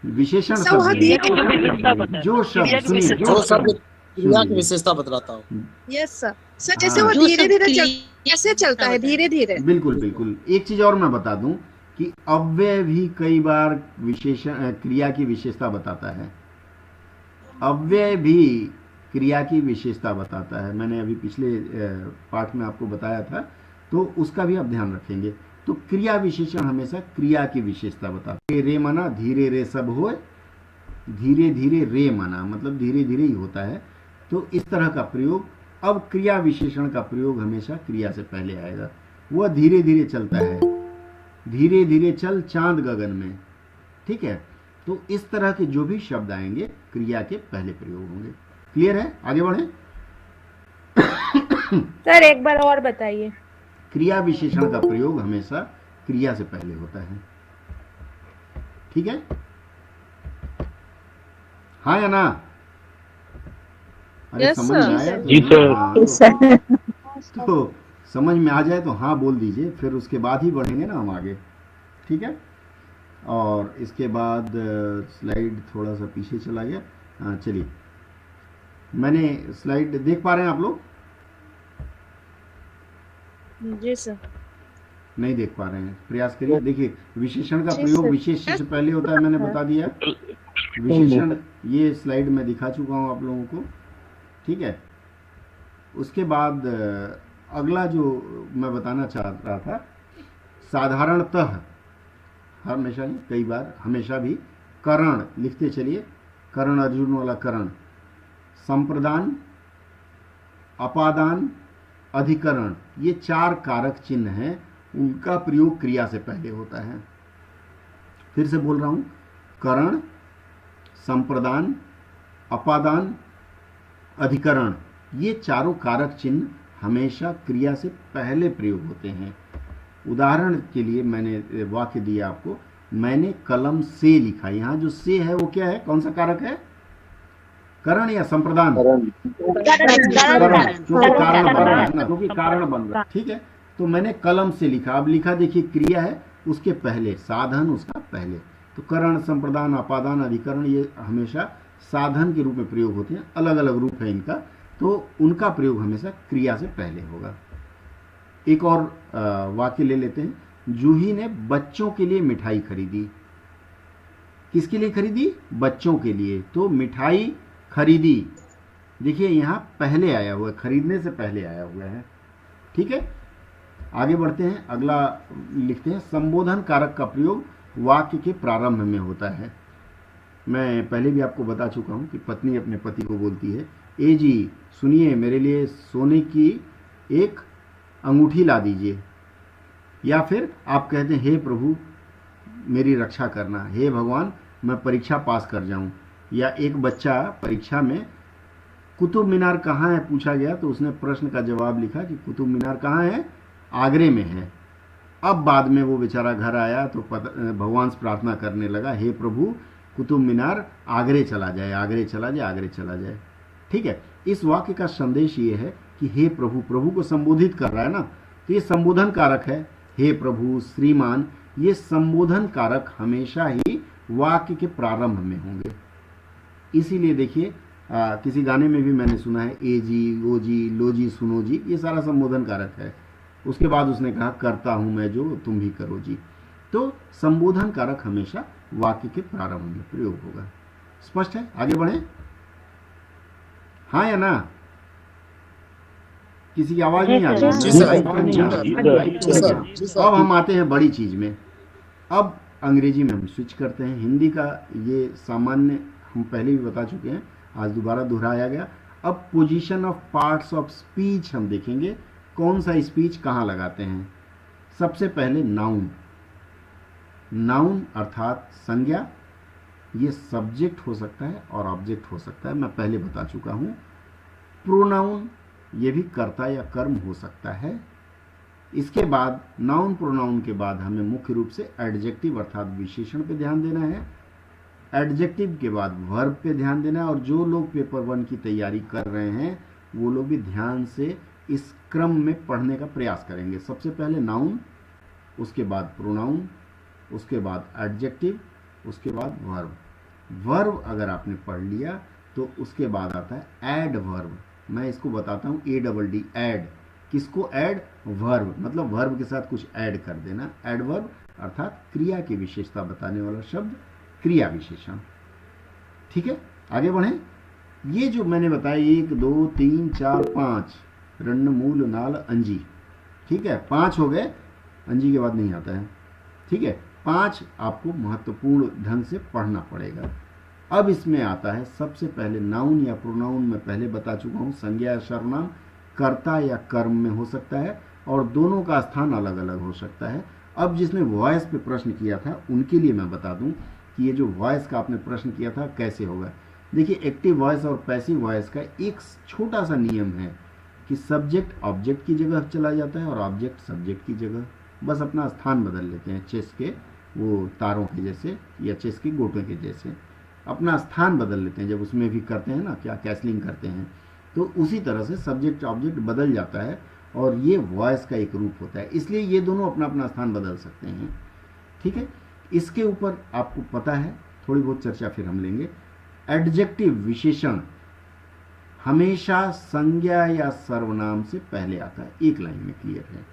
विशेषण शब्द नहीं, जो शब्द, सुनिए, जो शब्द क्रिया की विशेषता बतलाता हूँ। Yes sir. सर जैसे वो धीरे धीरे कैसे चलता है, धीरे धीरे। बिल्कुल बिल्कुल। एक चीज और मैं बता दूं कि अव्यय भी कई बार विशेषण क्रिया की विशेषता बताता है। अव्यय भी क्रिया की विशेषता बताता है। मैंने अभी पिछले पाठ में आपको बताया था, तो उसका भी आप ध्यान रखेंगे। तो क्रिया विशेषण हमेशा क्रिया की विशेषता बताता है। रे मना धीरे रे सब होए, धीरे धीरे रे मना मतलब धीरे धीरे ही होता है। तो इस तरह का प्रयोग। अब क्रिया विशेषण का प्रयोग हमेशा क्रिया से पहले आएगा। वह धीरे धीरे चलता है, धीरे धीरे चल चांद गगन में। ठीक है, तो इस तरह के जो भी शब्द आएंगे क्रिया के पहले प्रयोग होंगे। क्लियर है? आगे बढ़े। सर एक बार और बताइए। क्रिया विशेषण का प्रयोग हमेशा क्रिया से पहले होता है। ठीक है, हाँ या ना? अरे समझ में आया तो समझ में आ जाए तो हाँ बोल दीजिए, फिर उसके बाद ही बढ़ेंगे ना हम आगे। ठीक है, और इसके बाद स्लाइड थोड़ा सा पीछे चला गया। हाँ चलिए, मैंने स्लाइड देख पा रहे हैं आप लोग? जी सर। नहीं देख पा रहे हैं, प्रयास करिए। देखिए, विशेषण का प्रयोग विशेष से पहले होता है, मैंने बता दिया। विशेषण ये स्लाइड में दिखा चुका हूं आप लोगों को। ठीक है, उसके बाद अगला जो मैं बताना चाह रहा था, साधारणतः, हमेशा नहीं, कई बार, हमेशा भी, करण लिखते चलिए, करण अर्जुन वाला करण, संप्रदान, अपादान, अधिकरण, ये 4 कारक चिन्ह हैं, उनका प्रयोग क्रिया से पहले होता है। फिर से बोल रहा हूं, करण, संप्रदान, अपादान, अधिकरण, ये चारों कारक चिन्ह हमेशा क्रिया से पहले प्रयोग होते हैं। उदाहरण के लिए मैंने वाक्य दिया आपको, मैंने कलम से लिखा। यहां जो से है वो क्या है, कौन सा कारक है, करण या संप्रदान? करण, क्योंकि कारण बन रहा है ना, क्योंकि कारण बन रहा है। ठीक है, तो मैंने कलम से लिखा। अब लिखा देखिए क्रिया है, उसके पहले साधन, उसका पहले। तो करण, संप्रदान, अपादान, अधिकरण, ये हमेशा साधन के रूप में प्रयोग होते हैं। अलग अलग रूप है इनका, तो उनका प्रयोग हमेशा क्रिया से पहले होगा। एक और वाक्य ले लेते हैं, जूही ने बच्चों के लिए मिठाई खरीदी। किसके लिए खरीदी, बच्चों के लिए। तो मिठाई खरीदी, देखिए यहां पहले आया हुआ है, खरीदने से पहले आया हुआ है। ठीक है, आगे बढ़ते हैं, अगला लिखते हैं, संबोधन कारक का प्रयोग वाक्य के प्रारंभ में होता है। मैं पहले भी आपको बता चुका हूं कि पत्नी अपने पति को बोलती है, ए जी सुनिए, मेरे लिए सोने की एक अंगूठी ला दीजिए। या फिर आप कहते हैं, हे प्रभु मेरी रक्षा करना, हे भगवान मैं परीक्षा पास कर जाऊं। या एक बच्चा परीक्षा में कुतुब मीनार कहाँ है पूछा गया, तो उसने प्रश्न का जवाब लिखा कि कुतुब मीनार कहाँ है, आगरे में है। अब बाद में वो बेचारा घर आया तो भगवान से प्रार्थना करने लगा, हे प्रभु कुतुब मीनार आगरे चला जाए, आगरे चला जाए, आगरे चला जाए। ठीक है, इस वाक्य का संदेश ये है कि हे प्रभु, प्रभु को संबोधित कर रहा है ना, तो ये संबोधन कारक है। हे प्रभु, श्रीमान, ये संबोधन कारक हमेशा ही वाक्य के प्रारंभ में होंगे। इसीलिए देखिए किसी गाने में भी मैंने सुना है, ए जी, ओ जी, लो जी, सुनो जी, ये सारा संबोधन कारक है। उसके बाद उसने कहा, करता हूं मैं जो तुम भी करो जी। तो संबोधन कारक हमेशा वाक्य के प्रारंभ में प्रयोग होगा। स्पष्ट है, आगे बढ़े, हाँ या ना? किसी की आवाज नहीं आ रही है। अब हम आते हैं बड़ी चीज में। अब अंग्रेजी में हम स्विच करते हैं। हिंदी का ये सामान्य हम पहले भी बता चुके हैं, आज दोबारा दोहराया गया। अब position of parts of speech हम देखेंगे, कौन सा स्पीच कहाँ लगाते हैं। सबसे पहले नाउन। नाउन अर्थात संज्ञा, ये सब्जेक्ट हो सकता है और ऑब्जेक्ट हो सकता है, मैं पहले बता चुका हूं। प्रोनाउन, ये भी कर्ता या कर्म हो सकता है। इसके बाद नाउन प्रोनाउन के बाद हमें मुख्य रूप से एडजेक्टिव अर्थात विशेषण पे ध्यान देना है। एडजेक्टिव के बाद वर्ब पे ध्यान देना है। और जो लोग पेपर 1 की तैयारी कर रहे हैं वो लोग भी ध्यान से इस क्रम में पढ़ने का प्रयास करेंगे। सबसे पहले नाउन, उसके बाद प्रोनाउन, उसके बाद एडजेक्टिव, उसके बाद वर्ब। वर्ब अगर आपने पढ़ लिया तो उसके बाद आता है एड वर्ब। मैं इसको बताता हूँ, ADD, ऐड। किसको ऐड? वर्ब, मतलब वर्ब के साथ कुछ ऐड कर देना। एडवर्ब अर्थात क्रिया की विशेषता बताने वाला शब्द, क्रिया विशेषण। ठीक है, आगे बढ़ें। ये जो मैंने बताया 1 2 3 4 5, रण्ड मूल नाल अंजी, ठीक है, 5 हो गए, अंजी के बाद नहीं आता है। ठीक है, 5 आपको महत्वपूर्ण ढंग से पढ़ना पड़ेगा। अब इसमें आता है सबसे पहले नाउन या प्रोनाउन। मैं पहले बता चुका हूं, संज्ञा या सर्वनाम कर्ता या कर्म में हो सकता है और दोनों का स्थान अलग अलग हो सकता है। अब जिसने वॉइस पे प्रश्न किया था उनके लिए मैं बता दूं कि ये जो वॉइस का आपने प्रश्न किया था कैसे होगा। देखिए, एक्टिव वॉइस और पैसिव वॉइस का एक छोटा सा नियम है कि सब्जेक्ट ऑब्जेक्ट की जगह चला जाता है और ऑब्जेक्ट सब्जेक्ट की जगह, बस अपना स्थान बदल लेते हैं। चेस के वो तारों के जैसे या चेस के गोटों के जैसे अपना स्थान बदल लेते हैं। जब उसमें भी करते हैं ना, क्या कैसलिंग करते हैं, तो उसी तरह से सब्जेक्ट ऑब्जेक्ट बदल जाता है और ये वॉइस का एक रूप होता है। इसलिए ये दोनों अपना अपना स्थान बदल सकते हैं। ठीक है, इसके ऊपर आपको पता है, थोड़ी बहुत चर्चा फिर हम लेंगे। एडजेक्टिव विशेषण हमेशा संज्ञा या सर्वनाम से पहले आता है, एक लाइन में क्लियर है।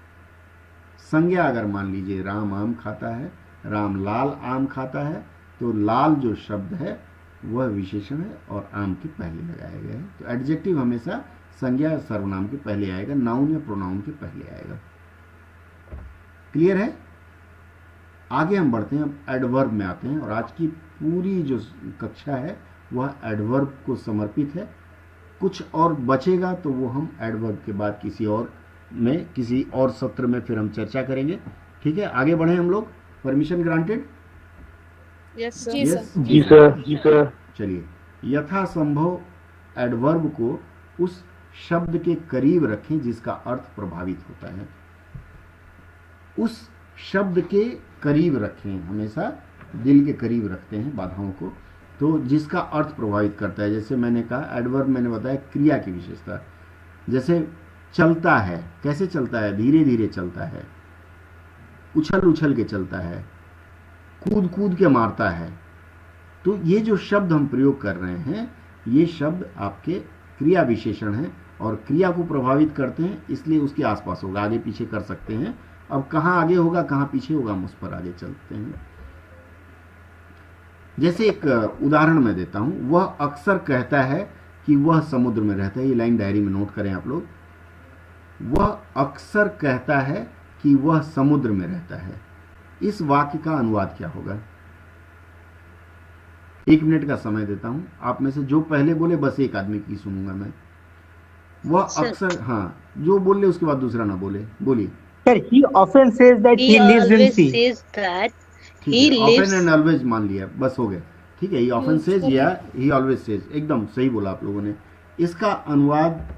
संज्ञा अगर मान लीजिए राम आम खाता है, राम लाल आम खाता है, तो लाल जो शब्द है वह विशेषण है और आम के पहले लगाया गया है। तो एडजेक्टिव हमेशा संज्ञा या सर्वनाम के पहले आएगा, नाउन या प्रोनाउन के पहले आएगा। क्लियर है? आगे हम बढ़ते हैं, अब एडवर्ब में आते हैं और आज की पूरी जो कक्षा है वह एडवर्ब को समर्पित है। कुछ और बचेगा तो वो हम एडवर्ब के बाद किसी और सत्र में फिर हम चर्चा करेंगे। ठीक है, आगे बढ़े हम लोग। Permission granted? यस जी सर। सर। जी सर, जी सर। चलिए, यथासंभव एडवर्ब को उस शब्द के करीब रखें जिसका अर्थ प्रभावित होता है। उस शब्द के करीब रखें, हमेशा दिल के करीब रखते हैं बाधाओं को, तो जिसका अर्थ प्रभावित करता है। जैसे मैंने कहा एडवर्ब, मैंने बताया क्रिया की विशेषता। जैसे चलता है, कैसे चलता है? धीरे धीरे चलता है, उछल उछल के चलता है, कूद कूद के मारता है। तो ये जो शब्द हम प्रयोग कर रहे हैं, ये शब्द आपके क्रिया विशेषण हैं और क्रिया को प्रभावित करते हैं, इसलिए उसके आसपास होगा। आगे पीछे कर सकते हैं। अब कहाँ आगे होगा कहाँ पीछे होगा, हम उस पर आगे चलते हैं। जैसे एक उदाहरण मैं देता हूं, वह अक्सर कहता है कि वह समुद्र में रहता है। ये लाइन डायरी में नोट करें आप लोग। वह अक्सर कहता है कि वह समुद्र में रहता है। इस वाक्य का अनुवाद क्या होगा? 1 मिनट का समय देता हूं। आप में से जो पहले बोले बस एक आदमी की सुनूंगा मैं। वह अक्सर, हाँ, जो बोले उसके बाद दूसरा ना बोले। बोलिए। Sir, he often says that he lives in sea. ठीक है, ऑफन एंड ऑलवेज मान लिया, बस हो गया। ठीक है, ही ऑफन सेज या ही ऑलवेज सेज, एकदम सही बोला आप लोगों ने। इसका अनुवाद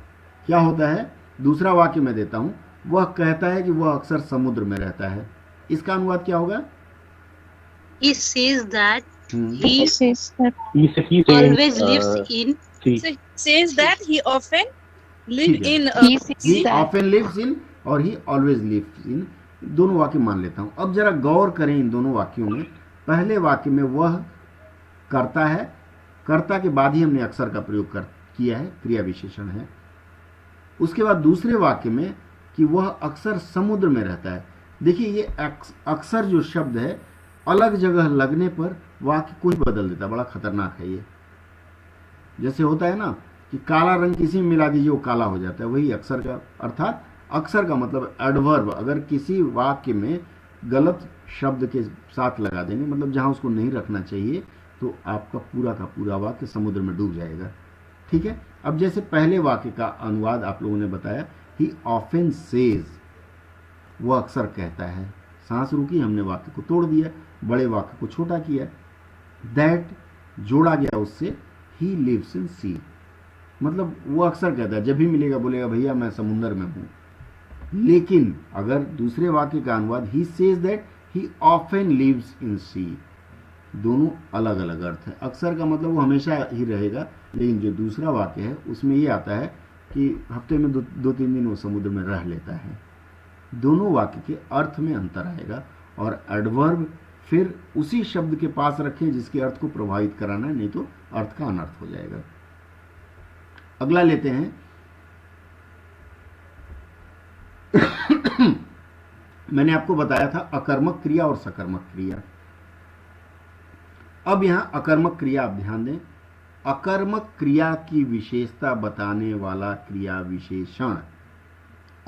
क्या होता है? दूसरा वाक्य मैं देता हूं, वह कहता है कि वह अक्सर समुद्र में रहता है। इसका अनुवाद क्या होगा? He says that He says that He always lives in. Says that he often live ठीक है। in he says he that often lives in और ही ऑलवेज लिव्स इन, दोनों वाक्य मान लेता हूं। अब जरा गौर करें इन दोनों वाक्यों में। पहले वाक्य में वह करता है, कर्ता के बाद ही हमने अक्सर का प्रयोग किया है, क्रिया विशेषण है। उसके बाद दूसरे वाक्य में कि वह अक्सर समुद्र में रहता है। देखिए, ये अक्सर जो शब्द है अलग जगह लगने पर वाक्य को ही बदल देता है। बड़ा खतरनाक है ये। जैसे होता है ना कि काला रंग किसी में मिला दीजिए वो काला हो जाता है, वही अक्सर का। अर्थात अक्सर का मतलब एडवर्ब अगर किसी वाक्य में गलत शब्द के साथ लगा देंगे, मतलब जहां उसको नहीं रखना चाहिए, तो आपका पूरा का पूरा वाक्य समुद्र में डूब जाएगा। ठीक है, अब जैसे पहले वाक्य का अनुवाद आप लोगों ने बताया, ही ऑफन सेज, वो अक्सर कहता है। सांस रुकी, हमने वाक्य को तोड़ दिया, बड़े वाक्य को छोटा किया। दैट जोड़ा गया उससे, ही लिव्स इन सी, मतलब वो अक्सर कहता है, जब भी मिलेगा बोलेगा भैया मैं समुद्र में हूं। लेकिन अगर दूसरे वाक्य का अनुवाद, he says that he often lives in sea, दोनों अलग अलग अर्थ है। अक्सर का मतलब वो हमेशा ही रहेगा, लेकिन जो दूसरा वाक्य है उसमें ये आता है कि हफ्ते में 2-3 दिन वो समुद्र में रह लेता है। दोनों वाक्य के अर्थ में अंतर आएगा और एडवर्ब फिर उसी शब्द के पास रखें जिसके अर्थ को प्रभावित कराना है, नहीं तो अर्थ का अनर्थ हो जाएगा। अगला लेते हैं। मैंने आपको बताया था अकर्मक क्रिया और सकर्मक क्रिया। अब यहां अकर्मक क्रिया आप ध्यान दें। अकर्मक क्रिया की विशेषता बताने वाला क्रिया विशेषण।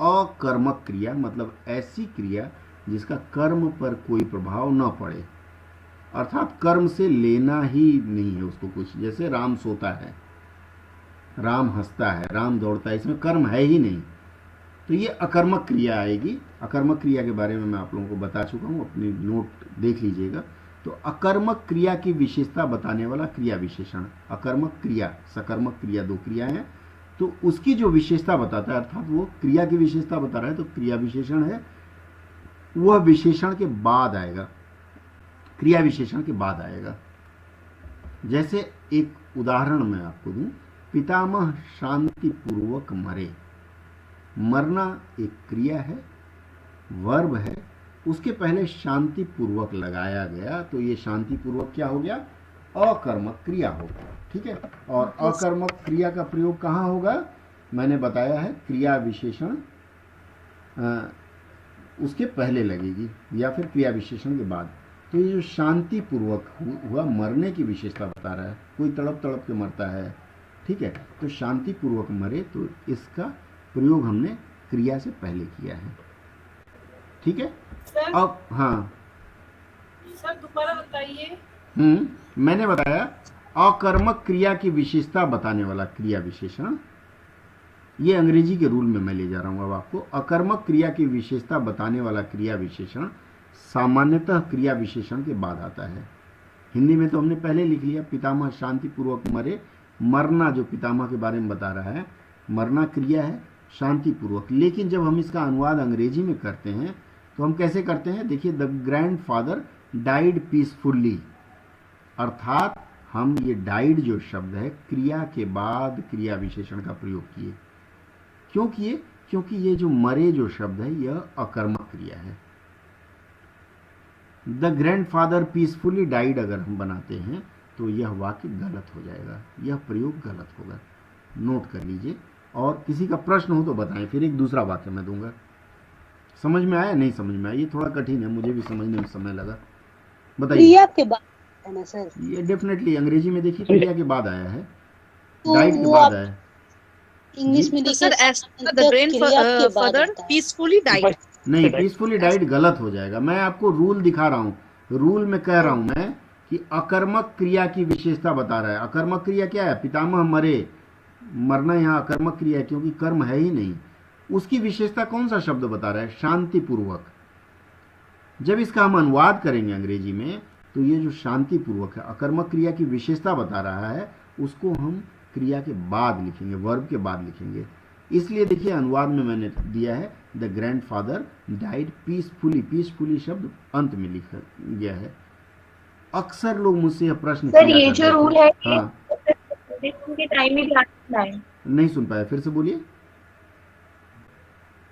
अकर्मक क्रिया मतलब ऐसी क्रिया जिसका कर्म पर कोई प्रभाव न पड़े, अर्थात कर्म से लेना ही नहीं है उसको कुछ। जैसे राम सोता है, राम हंसता है, राम दौड़ता है, इसमें कर्म है ही नहीं, तो ये अकर्मक क्रिया आएगी। अकर्मक क्रिया के बारे में मैं आप लोगों को बता चुका हूं, अपनी नोट देख लीजिएगा। तो अकर्मक क्रिया की विशेषता बताने वाला क्रिया विशेषण। अकर्मक क्रिया, सकर्मक क्रिया, दो क्रिया हैं, तो उसकी जो विशेषता बताता है, अर्थात वो क्रिया की विशेषता बता रहा है, तो क्रिया विशेषण है। वह विशेषण के बाद आएगा, क्रिया विशेषण के बाद आएगा। जैसे एक उदाहरण मैं आपको दूं, पितामह शांतिपूर्वक मरे। मरना एक क्रिया है, वर्ब है, उसके पहले शांतिपूर्वक लगाया गया, तो ये शांतिपूर्वक क्या हो गया? अकर्मक क्रिया होगा। ठीक है, और अकर्मक क्रिया का प्रयोग कहाँ होगा? मैंने बताया है क्रिया विशेषण उसके पहले लगेगी या फिर क्रिया विशेषण के बाद। तो ये जो शांतिपूर्वक हुआ, मरने की विशेषता बता रहा है। कोई तड़प तड़प के मरता है, ठीक है, तो शांति पूर्वक मरे, तो इसका प्रयोग हमने क्रिया से पहले किया है। ठीक है, अब हाँ सर दोबारा बताइए। मैंने बताया अकर्मक क्रिया की विशेषता बताने वाला क्रिया विशेषण, ये अंग्रेजी के रूल में मैं ले जा रहा हूं। अब आपको अकर्मक क्रिया की विशेषता बताने वाला क्रिया विशेषण सामान्यतः क्रिया विशेषण के बाद आता है। हिंदी में तो हमने पहले लिख लिया, पितामह शांति पूर्वक मरे। मरना जो पितामह के बारे में बता रहा है, मरना क्रिया है शांति पूर्वक। लेकिन जब हम इसका अनुवाद अंग्रेजी में करते हैं तो हम कैसे करते हैं? देखिए, द ग्रैंडफादर डाइड पीसफुल्ली, अर्थात हम ये डाइड जो शब्द है क्रिया के बाद क्रिया विशेषण का प्रयोग किए। क्यों किए? क्योंकि ये जो मरे जो शब्द है यह अकर्मक क्रिया है। द ग्रैंडफादर पीसफुली डाइड अगर हम बनाते हैं तो यह वाक्य गलत हो जाएगा, यह प्रयोग गलत होगा। नोट कर लीजिए, और किसी का प्रश्न हो तो बताएं, फिर एक दूसरा वाक्य मैं दूंगा। समझ में आया? नहीं समझ में आया? ये थोड़ा कठिन है, मुझे भी समझने में समय लगा। बताइए। क्रिया के बाद है ना सर? ये डेफिनेटली अंग्रेजी में देखिए क्रिया के बाद आया है, डाइड के बाद आया है। इंग्लिश में तो sir the grandfather peacefully died, नहीं, पीसफुली डाइड गलत हो जाएगा। मैं आपको रूल दिखा रहा हूँ, रूल में कह रहा हूँ मैं कि अकर्मक क्रिया की विशेषता बता रहा है। अकर्मक क्रिया क्या है? पितामह मरे, मरना यहाँ अकर्मक क्रिया है क्योंकि कर्म है ही नहीं। उसकी विशेषता कौन सा शब्द बता रहा है? शांति पूर्वक। जब इसका हम अनुवाद करेंगे अंग्रेजी में तो ये जो शांति पूर्वक है अकर्मक क्रिया की विशेषता बता रहा है, उसको हम क्रिया के बाद लिखेंगे, वर्ब के बाद लिखेंगे। इसलिए देखिए अनुवाद में मैंने दिया है the grandfather died peacefully. Peacefully शब्द अंत में लिखा गया है। अक्सर लोग मुझसे यह प्रश्न सर ये जो रूल है हाँ, के टाइम में ध्यान रखना है। नहीं सुन पाया, फिर से बोलिए।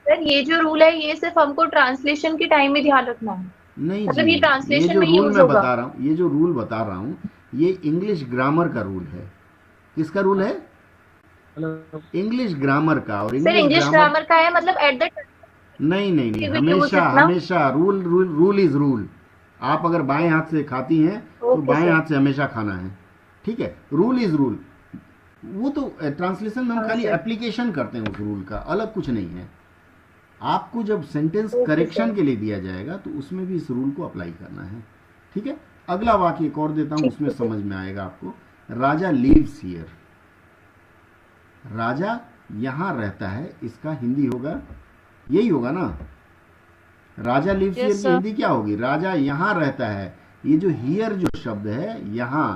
सर ये जो रूल है ये सिर्फ हमको ट्रांसलेशन के टाइम में ध्यान रखना है। नहीं मतलब जी, ये ट्रांसलेशन ये जो में रूल यूज मैं होगा। बता रहा हूँ, ये जो रूल बता रहा हूँ, ये इंग्लिश ग्रामर का रूल है। किसका रूल है? इंग्लिश ग्रामर का। और सर इंग्लिश ग्रामर का है, मतलब एट द नहीं नहीं नहीं, हमेशा हमेशा रूल इज रूल। आप अगर बाएं हाथ से खाती हैं तो बाएं हाथ से हमेशा खाना है, ठीक है? Rule is rule. वो तो ट्रांसलेशन में हम खाली एप्लीकेशन करते हैं उस रूल का, अलग कुछ नहीं है। आपको जब सेंटेंस करेक्शन के लिए दिया जाएगा तो उसमें भी इस रूल को अप्लाई करना है, ठीक है? अगला वाक्य एक और देता हूं, उसमें समझ में आएगा आपको। राजा लिव्स हियर, राजा यहां रहता है, इसका हिंदी होगा, यही होगा ना? राजा लिव्स हियर की हिंदी क्या होगी? राजा यहां रहता है। ये जो हियर जो शब्द है, यहां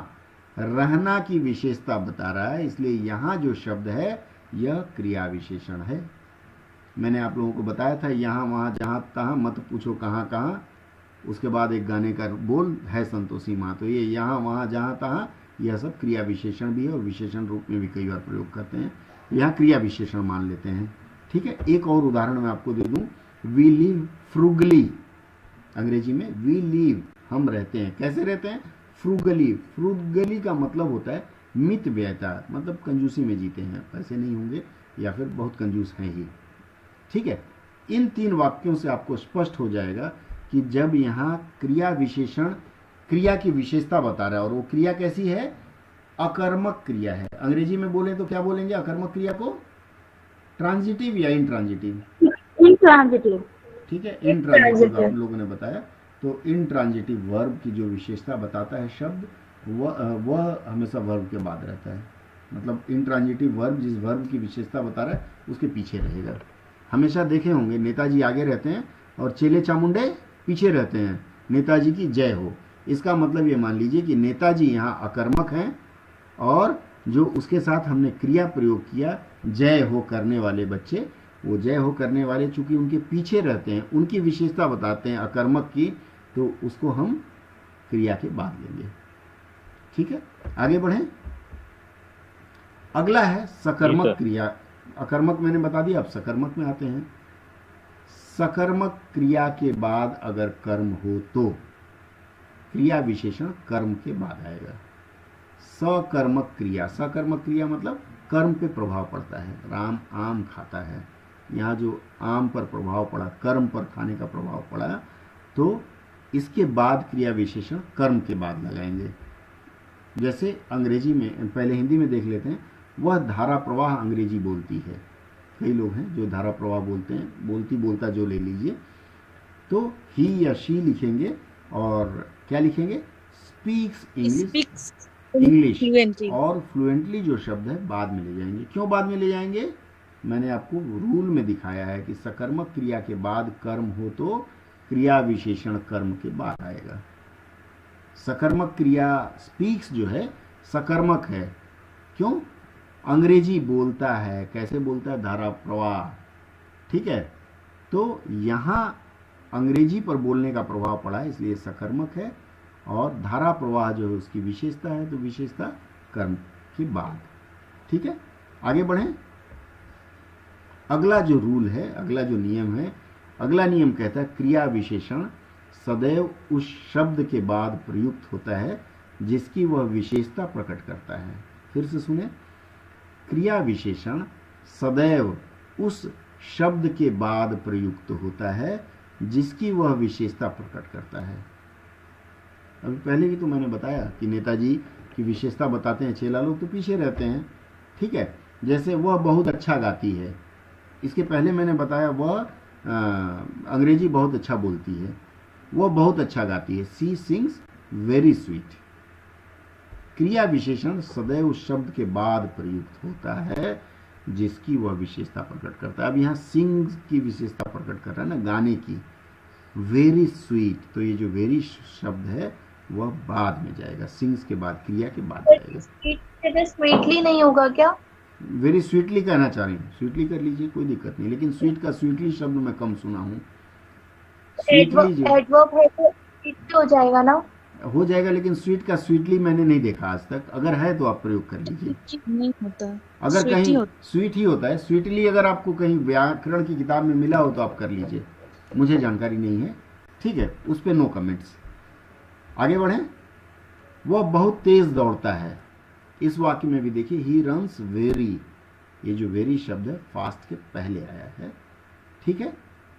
रहना की विशेषता बता रहा है, इसलिए यहां जो शब्द है यह क्रिया विशेषण है। मैंने आप लोगों को बताया था, यहाँ वहाँ जहाँ तहाँ मत पूछो कहाँ कहाँ, उसके बाद एक गाने का बोल है संतोषी माँ। तो ये यहाँ वहाँ जहाँ तहाँ, यह सब क्रिया विशेषण भी है और विशेषण रूप में भी कई बार प्रयोग करते हैं। यहाँ क्रिया विशेषण मान लेते हैं, ठीक है? एक और उदाहरण मैं आपको दे दूँ। वी लिव फ्रूगली, अंग्रेजी में वी लिव, हम रहते हैं। कैसे रहते हैं? फ्रूगली। फ्रूगली का मतलब होता है मित व्ययता, मतलब कंजूसी में जीते हैं, पैसे नहीं होंगे या फिर बहुत कंजूस हैं ही, ठीक है? इन तीन वाक्यों से आपको स्पष्ट हो जाएगा कि जब यहाँ क्रिया विशेषण क्रिया की विशेषता बता रहा है, और वो क्रिया कैसी है? अकर्मक क्रिया है। अंग्रेजी में बोले तो क्या बोलेंगे अकर्मक क्रिया को? ट्रांजिटिव या इंट्रांजिटिव? इंट्रांजिटिव, ठीक है? इंट्रांजिटिव आप लोगों ने बताया। तो इंट्रांजिटिव वर्ब की जो विशेषता बताता है शब्द, वह हमेशा वर्ब के बाद रहता है। मतलब इंट्रांजिटिव वर्ब जिस वर्ब की विशेषता बता रहा है उसके पीछे रहेगा। हमेशा देखे होंगे नेताजी आगे रहते हैं और चेले चामुंडे पीछे रहते हैं, नेताजी की जय हो। इसका मतलब ये मान लीजिए कि नेताजी यहाँ अकर्मक हैं और जो उसके साथ हमने क्रिया प्रयोग किया जय हो करने वाले बच्चे, वो जय हो करने वाले चूंकि उनके पीछे रहते हैं, उनकी विशेषता बताते हैं अकर्मक की, तो उसको हम क्रिया के बाद लेंगे, ठीक है? आगे बढ़ें। अगला है सकर्मक क्रिया। अकर्मक मैंने बता दिया, अब सकर्मक में आते हैं। सकर्मक क्रिया के बाद अगर कर्म हो तो क्रिया विशेषण कर्म के बाद आएगा। सकर्मक क्रिया, सकर्मक क्रिया मतलब कर्म पे प्रभाव पड़ता है। राम आम खाता है, यहाँ जो आम पर प्रभाव पड़ा, कर्म पर खाने का प्रभाव पड़ा, तो इसके बाद क्रिया विशेषण कर्म के बाद लगाएंगे। जैसे अंग्रेजी में, पहले हिंदी में देख लेते हैं। वह धारा प्रवाह अंग्रेजी बोलती है। कई लोग हैं जो धारा प्रवाह बोलते हैं, बोलती बोलता जो ले लीजिए। तो ही या शी लिखेंगे और क्या लिखेंगे, स्पीक्स इंग्लिश, और फ्लुएंटली जो शब्द है बाद में ले जाएंगे। क्यों बाद में ले जाएंगे, मैंने आपको रूल में दिखाया है कि सकर्मक क्रिया के बाद कर्म हो तो क्रिया विशेषण कर्म के बाद आएगा। सकर्मक क्रिया स्पीक्स जो है सकर्मक है, क्यों, अंग्रेजी बोलता है। कैसे बोलता है, धारा प्रवाह, ठीक है। तो यहाँ अंग्रेजी पर बोलने का प्रभाव पड़ा है, इसलिए सकर्मक है। और धारा प्रवाह जो है उसकी विशेषता है, तो विशेषता कर्म के बाद, ठीक है। आगे बढ़ें। अगला जो रूल है, अगला जो नियम है, अगला नियम कहता है क्रिया विशेषण सदैव उस शब्द के बाद प्रयुक्त होता है जिसकी वह विशेषता प्रकट करता है। फिर से सुने, क्रिया विशेषण सदैव उस शब्द के बाद प्रयुक्त होता है जिसकी वह विशेषता प्रकट करता है। अभी पहले भी तो मैंने बताया कि नेताजी की विशेषता बताते हैं, चेला लोग तो पीछे रहते हैं, ठीक है। जैसे वह बहुत अच्छा गाती है, इसके पहले मैंने बताया वह अंग्रेजी बहुत अच्छा बोलती है, वह बहुत अच्छा गाती है, सी सिंग्स वेरी स्वीट। क्रिया विशेषण सदैव उस शब्द के बाद प्रयुक्त होता है जिसकी वह विशेषता प्रकट करता है। अब यहाँ सिंग्स की विशेषता प्रकट कर रहा है ना, गाने की। वेरी स्वीट, तो ये जो वेरी शब्द है वह बाद में जाएगा, सिंग्स के बाद, क्रिया के बाद जाएगा। स्वीटली नहीं होगा क्या? वेरी स्वीटली कहना चाह रही हूँ, स्वीटली कर लीजिए, कोई दिक्कत नहीं, लेकिन स्वीट का स्वीटली शब्द मैं कम सुना हूँ। स्वीटली एडवर्ब है तो स्वीटली हो जाएगा ना? हो जाएगा, लेकिन स्वीट का स्वीटली मैंने नहीं देखा आज तक। अगर है तो आप प्रयोग कर लीजिए। नहीं होता, अगर कहीं स्वीट ही होता है, स्वीटली अगर आपको कहीं व्याकरण की किताब में मिला हो तो आप कर लीजिए, मुझे जानकारी नहीं है, ठीक है, उस पर नो कमेंट्स। आगे बढ़ें। वह बहुत तेज दौड़ता है, इस वाक्य में भी देखिए ही रन्स वेरी, ये जो वेरी शब्द है फास्ट के पहले आया है, ठीक है।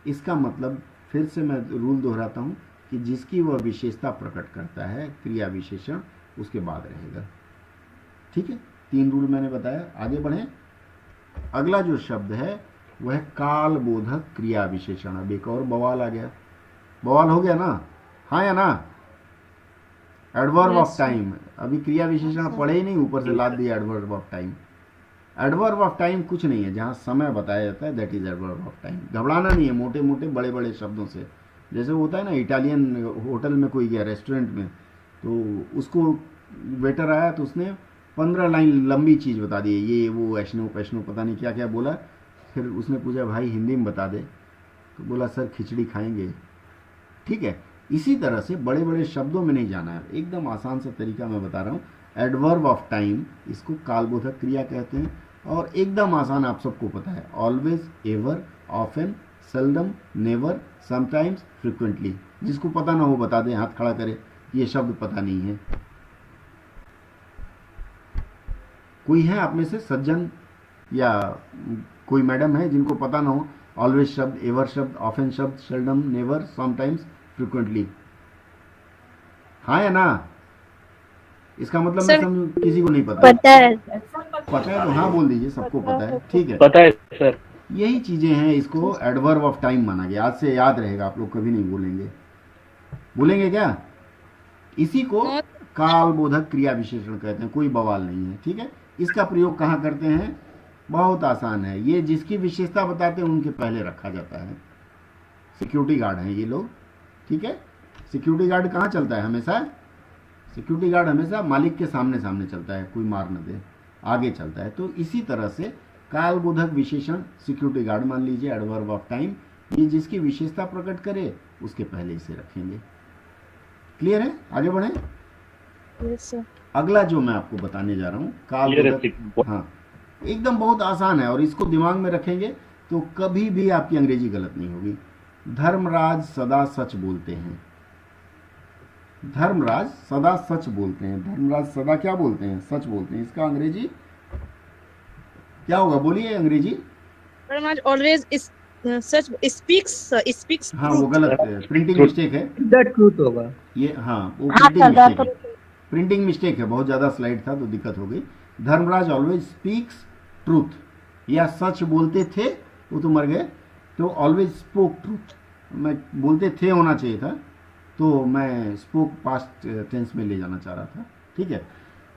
इसका मतलब फिर से मैं रूल दोहराता हूं कि जिसकी वह विशेषता प्रकट करता है क्रिया विशेषण उसके बाद रहेगा, ठीक है। 3 रूल मैंने बताया। आगे बढ़ें। अगला जो शब्द है वह है काल बोधक क्रिया विशेषण। अब एक और बवाल आ गया, बवाल हो गया ना, हाँ या ना। एडवर्ब ऑफ टाइम, अभी क्रिया विशेषण पढ़े ही नहीं, ऊपर से लाद दिया adverb of time. Adverb of time कुछ नहीं है, जहां समय बताया जाता है that is adverb of time. घबराना नहीं है मोटे मोटे बड़े बड़े शब्दों से। जैसे होता है ना, इटालियन होटल में कोई गया, रेस्टोरेंट में, तो उसको वेटर आया तो उसने 15 लाइन लंबी चीज़ बता दी, ये वो ऐशनो पैशनो पता नहीं क्या क्या बोला। फिर उसने पूछा भाई हिंदी में बता दे, तो बोला सर खिचड़ी खाएंगे, ठीक है। इसी तरह से बड़े बड़े शब्दों में नहीं जाना है, एकदम आसान सा तरीका मैं बता रहा हूँ। एडवर्ब ऑफ टाइम, इसको कालबोधक क्रिया कहते हैं, और एकदम आसान, आप सबको पता है, always, ever, often, seldom, never, sometimes, frequently. जिसको पता ना हो बता दें, हाथ खड़ा करे, ये शब्द पता नहीं है। कोई है आप में से सज्जन या कोई मैडम है जिनको पता ना हो ऑलवेज शब्द, एवर शब्द, ऑफन शब्द, सेल्डम, नेवर, समटाइम्स, फ्रिक्वेंटली? हाँ या ना? इसका मतलब मैं किसी को नहीं पता। पता है सर। पता है तो हाँ बोल दीजिए, सबको पता है, ठीक है। पता है सर। यही चीजें हैं, इसको एडवर्ब ऑफ टाइम माना गया। आज से याद रहेगा, आप लोग कभी नहीं भूलेंगे। भूलेंगे क्या? इसी को कालबोधक क्रिया विशेषण कहते हैं, कोई बवाल नहीं है, ठीक है। इसका प्रयोग कहाँ करते हैं? बहुत आसान है, ये जिसकी विशेषता बताते हैं उनके पहले रखा जाता है। सिक्योरिटी गार्ड हैं ये लोग, ठीक है। सिक्योरिटी गार्ड कहाँ चलता है हमेशा? सिक्योरिटी गार्ड हमेशा मालिक के सामने सामने चलता है, कोई मार न दे, आगे चलता है। तो इसी तरह से कालबोधक विशेषण सिक्योरिटी गार्ड मान लीजिए, एडवर्ब ऑफ टाइम, ये जिसकी विशेषता प्रकट करे उसके पहले इसे रखेंगे। क्लियर है? आगे बढ़े। Yes sir. अगला जो मैं आपको बताने जा रहा हूँ कालबोधक, हाँ एकदम बहुत आसान है, और इसको दिमाग में रखेंगे तो कभी भी आपकी अंग्रेजी गलत नहीं होगी। धर्मराज सदा सच बोलते हैं। धर्मराज सदा सच बोलते हैं। धर्मराज सदा क्या बोलते हैं? सच बोलते हैं। इसका अंग्रेजी क्या होगा? बोलिए अंग्रेजी। धर्मराज ऑलवेज सच स्पीक्स। हाँ वो गलत है, प्रिंटिंग मिस्टेक है। द ट्रूथ होगा ये, हाँ वो प्रिंटिंग मिस्टेक है, प्रिंटिंग मिस्टेक है। बहुत ज्यादा स्लाइड था तो दिक्कत हो गई। धर्मराज ऑलवेज स्पीक्स ट्रूथ, या सच बोलते थे, वो तो मर गए, तो ऑलवेज स्पोक ट्रूथ, मैं बोलते थे होना चाहिए था, तो मैं स्पोक पास्ट टेंस में ले जाना चाह रहा था। ठीक है,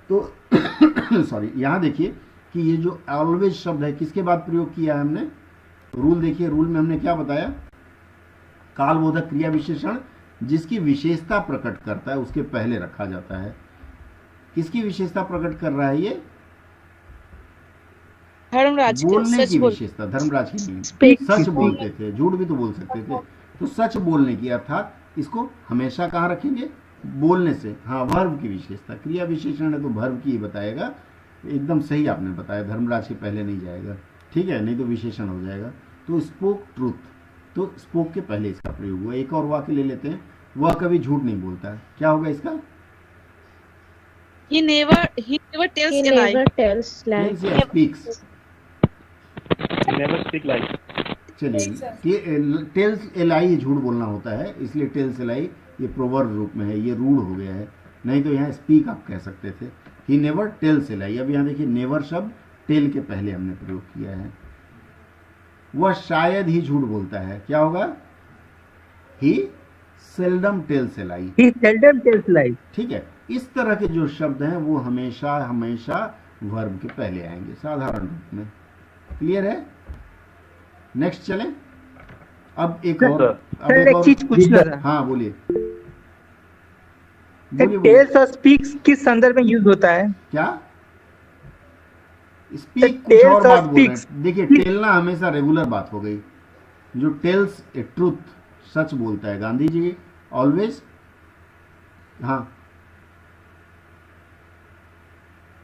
तो सॉरी, यहाँ देखिए कि ये जो ऑलवेज शब्द है किसके बाद प्रयोग किया है हमने, रूल देखिए, रूल में हमने क्या बताया, कालबोधक क्रिया विशेषण जिसकी विशेषता प्रकट करता है उसके पहले रखा जाता है। किसकी विशेषता प्रकट कर रहा है ये, धर्मराज बोलने सच की बोल विशेषता, धर्मराज की नहीं, सच बोलते थे, झूठ भी तो बोल सकते थे, तो सच बोलने की, अर्थात इसको हमेशा कहाँ रखेंगे, बोलने से। हाँ, वर्ब की विशेषता, क्रिया विशेषण है तो वर्ब की ही बताएगा, एकदम सही आपने बताया, धर्मराज के पहले नहीं जाएगा, ठीक है, नहीं तो विशेषण हो जाएगा। तो स्पोक ट्रूथ, तो स्पोक के पहले इसका प्रयोग हुआ। एक और वाक्य ले लेते हैं, वह कभी झूठ नहीं बोलता है, क्या होगा इसका, he never tells a lie. Means he speaks। Never speak like. चलिए, टेल्स ए लाई झूठ बोलना होता है, इसलिए टेल्स ए लाई ये प्रोवर्ब रूप में है, ये रूढ़ हो गया है, नहीं तो यहाँ स्पीक आप कह सकते थे। ही नेवर टेल्स ए लाई, अब यहाँ देखिए नेवर शब्द टेल के पहले हमने प्रयोग किया है। वह शायद ही झूठ बोलता है, क्या होगा, he seldom tells a lie. He seldom tells lies. ठीक है, इस तरह के जो शब्द हैं वो हमेशा हमेशा वर्ब के पहले आएंगे साधारण रूप में। क्लियर है, नेक्स्ट चलें। अब एक और, अब सर, एक चीज पूछना था। हाँ बोलिए, टेल्स और स्पीक्स किस संदर्भ में यूज होता है? क्या स्पीक कुछ और बात बोल रहे हैं। देखिए, टेलना हमेशा रेगुलर बात हो गई, जो टेल्स ए ट्रूथ सच बोलता है, गांधी जी ऑलवेज, हाँ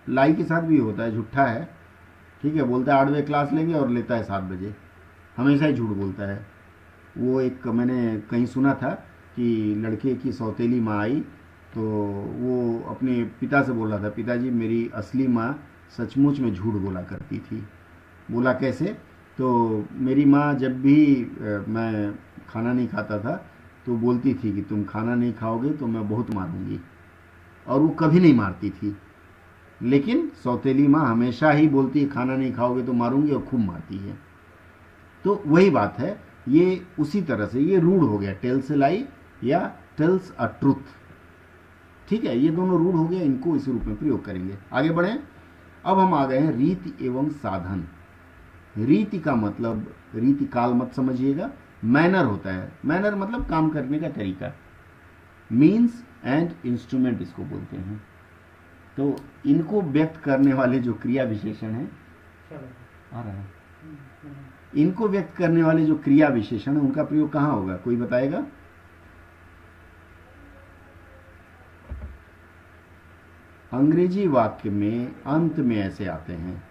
लाई के साथ भी होता है, झूठा है, ठीक है, बोलता है 8 बजे क्लास लेंगे और लेता है 7 बजे, हमेशा ही झूठ बोलता है। वो एक मैंने कहीं सुना था कि लड़के की सौतेली माँ आई तो वो अपने पिता से बोल रहा था, पिताजी मेरी असली माँ सचमुच में झूठ बोला करती थी। बोला कैसे, तो मेरी माँ जब भी मैं खाना नहीं खाता था तो बोलती थी कि तुम खाना नहीं खाओगे तो मैं बहुत मारूंगी, और वो कभी नहीं मारती थी, लेकिन सौतेली माँ हमेशा ही बोलती है खाना नहीं खाओगे तो मारूंगी, और खूब मारती है। तो वही बात है, ये उसी तरह से ये रूढ़ हो गया, टेल्स ए लाई या टेल्स अ ट्रूथ। ठीक है, ये दोनों रूढ़ हो गया, इनको इस रूप में प्रयोग करेंगे। आगे बढ़ें, अब हम आ गए हैं रीति एवं साधन। रीति का मतलब, रीति काल मत समझिएगा, मैनर होता है, मैनर मतलब काम करने का तरीका, मीन्स एंड इंस्ट्रूमेंट इसको बोलते हैं। तो इनको व्यक्त करने वाले जो क्रिया विशेषण हैं, आ रहा है, इनको व्यक्त करने वाले जो क्रिया विशेषण है उनका प्रयोग कहाँ होगा, कोई बताएगा? अंग्रेजी वाक्य में अंत में ऐसे आते हैं।